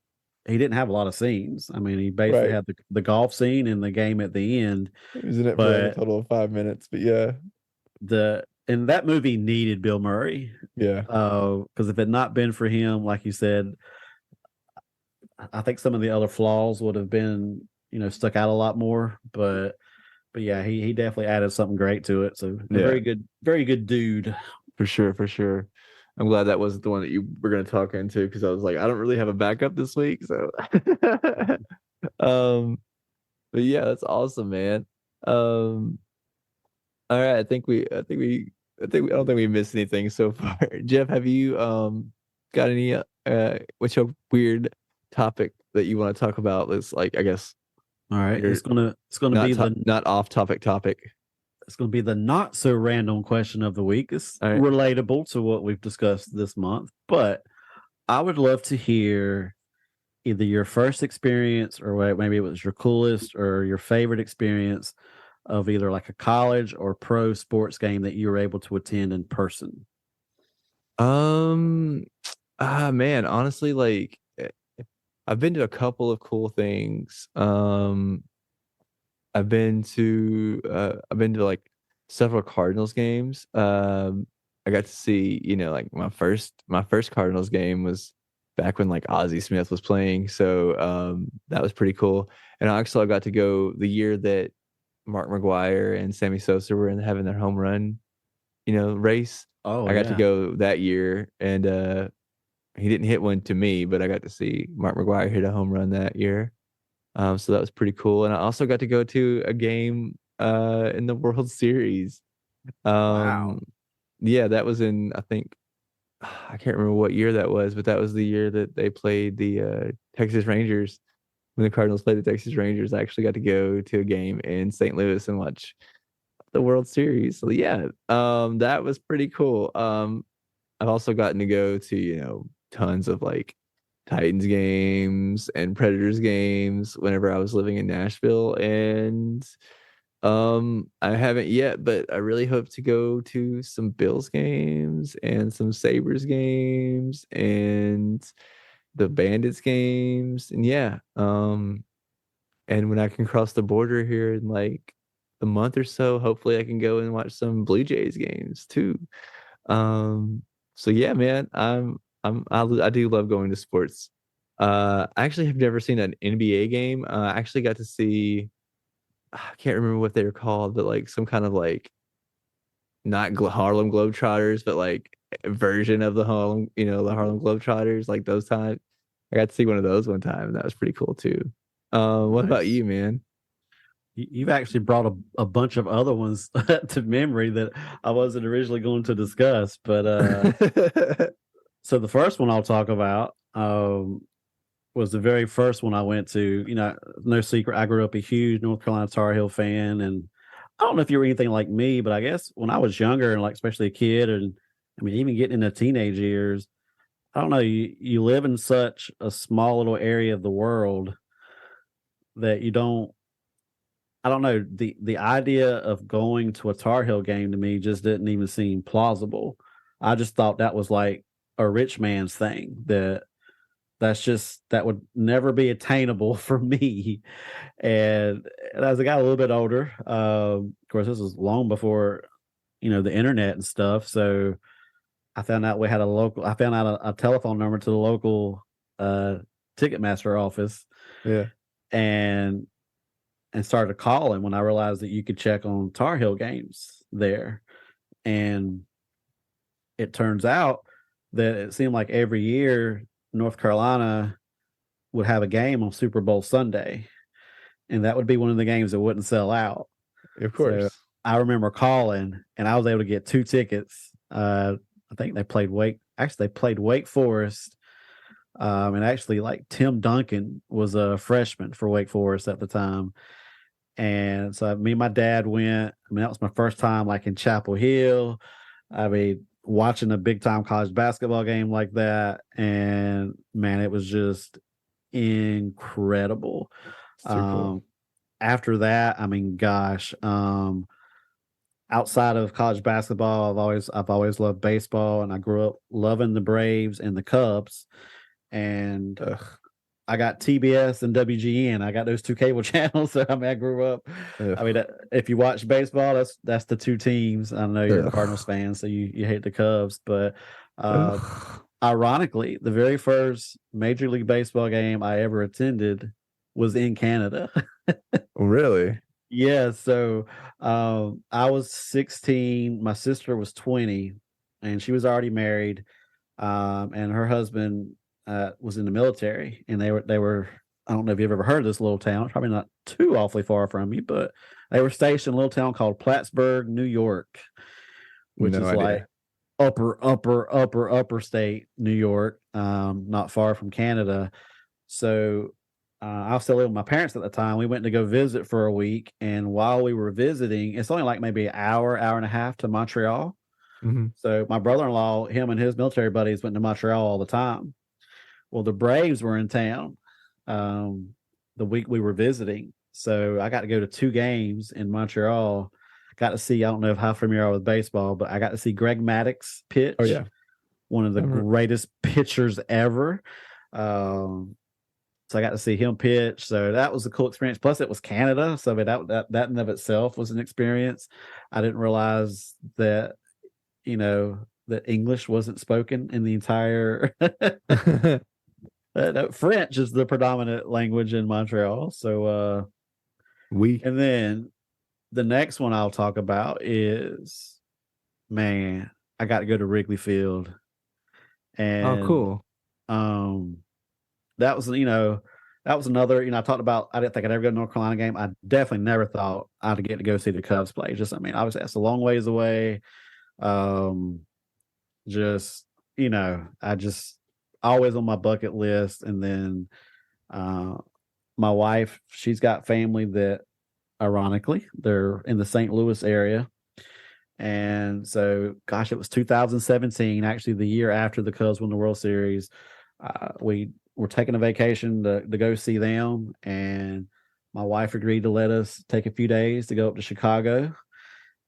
he didn't have a lot of scenes. I mean, he basically Right. had the golf scene and the game at the end. He was in it for like a But total of 5 minutes, but yeah, and that movie needed Bill Murray. yeah, Because if it had not been for him, like you said, I think some of the other flaws would have been, stuck out a lot more. But yeah, he definitely added something great to it. So Yeah. very good dude. for sure. I'm glad that wasn't the one that you were going to talk into because I was like, I don't really have a backup this week. So, um, but yeah, that's awesome, man. Um, all right. I don't think we missed anything so far. Jeff, have you, got any, what's your weird topic that you want to talk about? That's like, I guess, All right, You're it's gonna be the not off topic. it's gonna be the not so random question of the week. It's All right. relatable to what we've discussed this month, but I would love to hear either your first experience or maybe it was your coolest or your favorite experience of either like a college or pro sports game that you were able to attend in person. Um, man, honestly, like I've been to a couple of cool things. I've been to like several Cardinals games. I got to see, like my first Cardinals game was back when like Ozzie Smith was playing. So that was pretty cool. And also I got to go the year that Mark McGuire and Sammy Sosa were having their home run, race. Oh, I got to go that year, and he didn't hit one to me, but I got to see Mark McGuire hit a home run that year. So that was pretty cool. And I also got to go to a game in the World Series. Wow. Yeah, that was in, I think, I can't remember what year that was, but that was the year that they played the Texas Rangers. When the Cardinals played the Texas Rangers, I actually got to go to a game in St. Louis and watch the World Series. So yeah, that was pretty cool. I've also gotten to go to, tons of like Titans games and Predators games whenever I was living in Nashville. And I haven't yet, but I really hope to go to some Bills games and some Sabres games and the Bandits games. And yeah, and when I can cross the border here in like a month or so, hopefully I can go and watch some Blue Jays games too. So yeah, man, I do love going to sports. I actually have never seen an NBA game. I actually got to see, I can't remember what they were called, but like some kind of like not Harlem Globetrotters, but like a version of the Harlem Globetrotters, like those times. I got to see one of those one time, and that was pretty cool too. What about Nice. you, man? You've actually brought a bunch of other ones to memory that I wasn't originally going to discuss. But so the first one I'll talk about was the very first one I went to. No secret, I grew up a huge North Carolina Tar Heel fan. And I don't know if you were anything like me, but I guess when I was younger and like especially a kid, and I mean, even getting into teenage years, I don't know, you live in such a small little area of the world that I don't know, the idea of going to a Tar Heel game to me just didn't even seem plausible. I just thought that was like a rich man's thing, that would never be attainable for me. And as I got a little bit older, of course, this was long before the internet and stuff. So I found out I found out a telephone number to the local Ticketmaster office. Yeah. And started calling when I realized that you could check on Tar Heel games there. And it turns out that it seemed like every year North Carolina would have a game on Super Bowl Sunday. And that would be one of the games that wouldn't sell out. Of course. So I remember calling and I was able to get 2 tickets. I think they played Wake Forest. And actually like Tim Duncan was a freshman for Wake Forest at the time. And so me and my dad went. I mean, that was my first time like in Chapel Hill. I mean, watching a big time college basketball game like that. And man, it was just incredible. Cool. After that, I mean, gosh, outside of college basketball, I've always loved baseball, and I grew up loving the Braves and the Cubs. And I got TBS and WGN. I got those 2 cable channels. So I mean, I grew up. Ugh. I mean, if you watch baseball, that's the 2 teams. I know you're a Cardinals fan, so you hate the Cubs. But ironically, the very first Major League Baseball game I ever attended was in Canada. Really? Yeah. So I was 16. My sister was 20, and she was already married. and her husband was in the military, and they were. I don't know if you've ever heard of this little town. It's probably not too awfully far from you, but they were stationed in a little town called Plattsburgh, New York, which No is idea. like upper state New York, not far from Canada. So I was still living with my parents at the time. We went to go visit for a week, and while we were visiting, it's only like maybe an hour and a half to Montreal. Mhm. So my brother-in-law, him and his military buddies went to Montreal all the time. Well, the Braves were in town the week we were visiting. So I got to go to 2 games in Montreal. Got to see, I don't know how familiar you are with baseball, but I got to see Greg Maddux pitch. Oh yeah. One of the Mhm. greatest pitchers ever. So I got to see him pitch. So that was a cool experience. Plus, it was Canada. So I mean, that in of itself was an experience. I didn't realize that, that English wasn't spoken in the entire French is the predominant language in Montreal. So and then the next one I'll talk about is, man, I got to go to Wrigley Field. And Oh, cool. that was another, I talked about, I didn't think I'd ever go to North Carolina game. I definitely never thought I'd get to go see the Cubs play. Obviously that's a long ways away. I just always on my bucket list. And then my wife, she's got family that, ironically, they're in the St. Louis area. And so, gosh, it was 2017, actually the year after the Cubs won the World Series. We were taking a vacation to go see them, and my wife agreed to let us take a few days to go up to Chicago.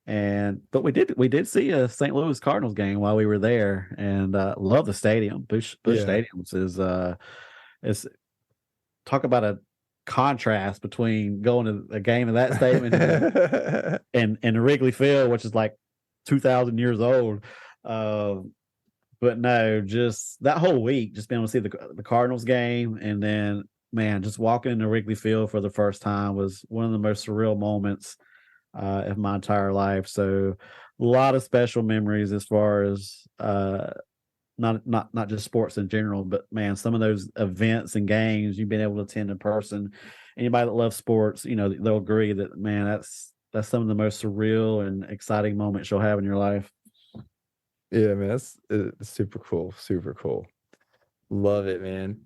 But we did see a St. Louis Cardinals game while we were there, and love the stadium. Busch Stadium is talk about a contrast between going to a game of that stadium and Wrigley Field, which is like 2,000 years old. But no, just that whole week, just being able to see the Cardinals game, and then, man, just walking into Wrigley Field for the first time was one of the most surreal moments of my entire life. So a lot of special memories as far as not just sports in general, but man, some of those events and games you've been able to attend in person. Anybody that loves sports, they'll agree that, man, that's some of the most surreal and exciting moments you'll have in your life. Yeah, man, that's super cool. Super cool. Love it, man.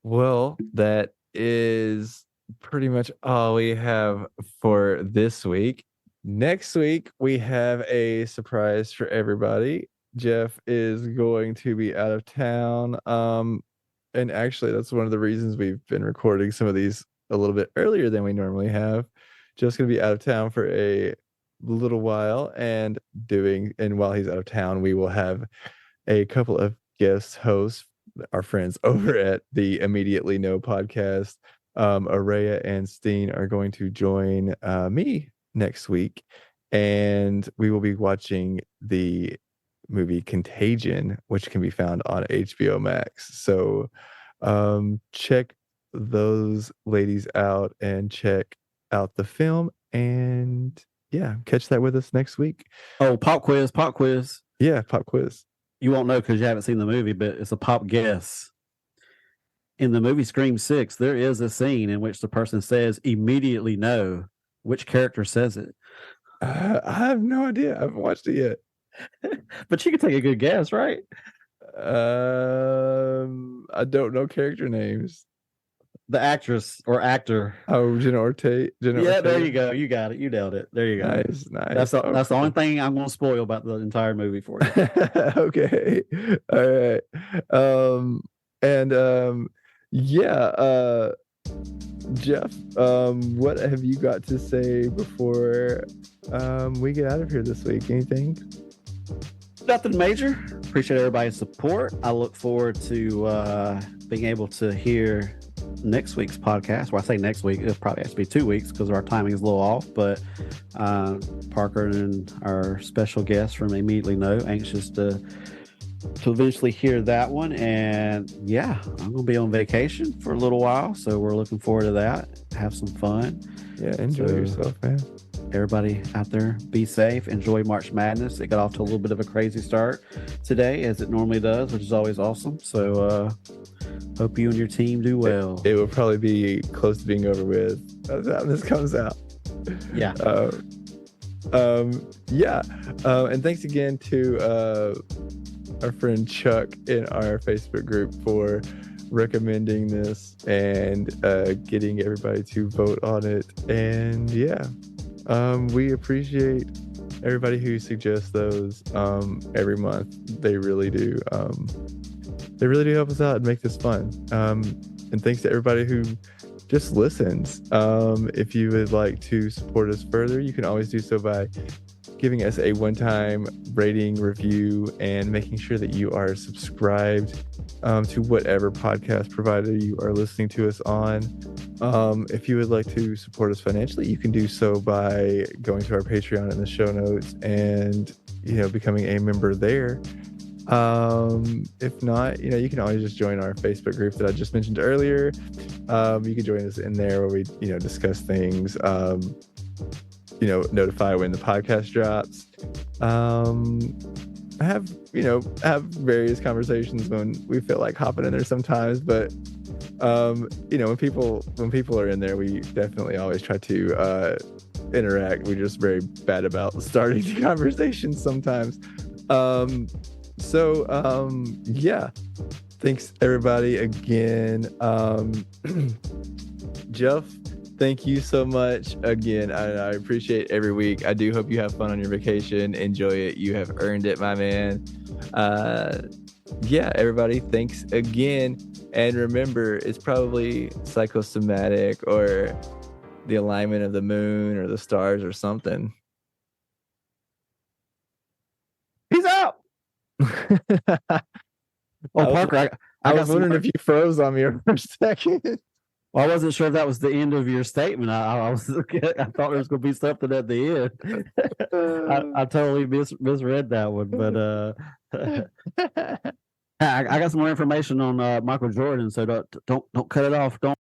Well, that is pretty much all we have for this week. Next week, we have a surprise for everybody. Jeff is going to be out of town. And actually, that's one of the reasons we've been recording some of these a little bit earlier than we normally have. Jeff's going to be out of town for a little while, and while he's out of town, we will have a couple of guest hosts, our friends over at the Immediately No podcast. Araya and Steen are going to join me next week, and we will be watching the movie Contagion, which can be found on HBO Max. So check those ladies out and check out the film, and yeah, catch that with us next week. Oh, pop quiz. Yeah, pop quiz. You won't know because you haven't seen the movie, but it's a pop guess. In the movie Scream 6, there is a scene in which the person says immediately no. Which character says it? I have no idea. I haven't watched it yet. But you can take a good guess, right? I don't know character names. The actress or actor. Oh, Jenna Ortega. Yeah, there you go. You got it. You nailed it. There you go. Nice. That's the only thing I'm going to spoil about the entire movie for you. Okay. All right. Jeff, what have you got to say before we get out of here this week? Anything? Nothing major. Appreciate everybody's support. I look forward to being able to hear next week's podcast. Well, I say next week, it'll probably has to be 2 weeks because our timing is a little off, but Parker and our special guest from Immediately No, anxious to to eventually hear that one. And yeah, I'm gonna be on vacation for a little while, so we're looking forward to that. Have some fun. Yeah, enjoy So- yourself, man. Everybody out there, be safe. Enjoy March Madness. It got off to a little bit of a crazy start today, as it normally does, which is always awesome. So hope you and your team do well. It will probably be close to being over with by the time this comes out. Yeah. And thanks again to our friend Chuck in our Facebook group for recommending this and getting everybody to vote on it. And we appreciate everybody who suggests those every month. They really do. They really do help us out and make this fun. And thanks to everybody who just listens. If you would like to support us further, you can always do so by giving us a one-time rating, review, and making sure that you are subscribed to whatever podcast provider you are listening to us on. If you would like to support us financially, you can do so by going to our Patreon in the show notes and becoming a member there. If not, you can always just join our Facebook group that I just mentioned earlier. You can join us in there where we discuss things, notify when the podcast drops, have various conversations when we feel like hopping in there sometimes. But when people are in there, we definitely always try to interact. We're just very bad about starting the conversation sometimes. Thanks everybody again. Jeff, thank you so much again. I appreciate every week. I do hope you have fun on your vacation. Enjoy it. You have earned it, my man. Everybody, thanks again. And remember, it's probably psychosomatic or the alignment of the moon or the stars or something. Peace out. Parker, I was wondering if you froze on me for a second. Well, I wasn't sure if that was the end of your statement. I thought there was going to be something at the end. I totally misread that one, but I got some more information on Michael Jordan. So don't cut it off. Don't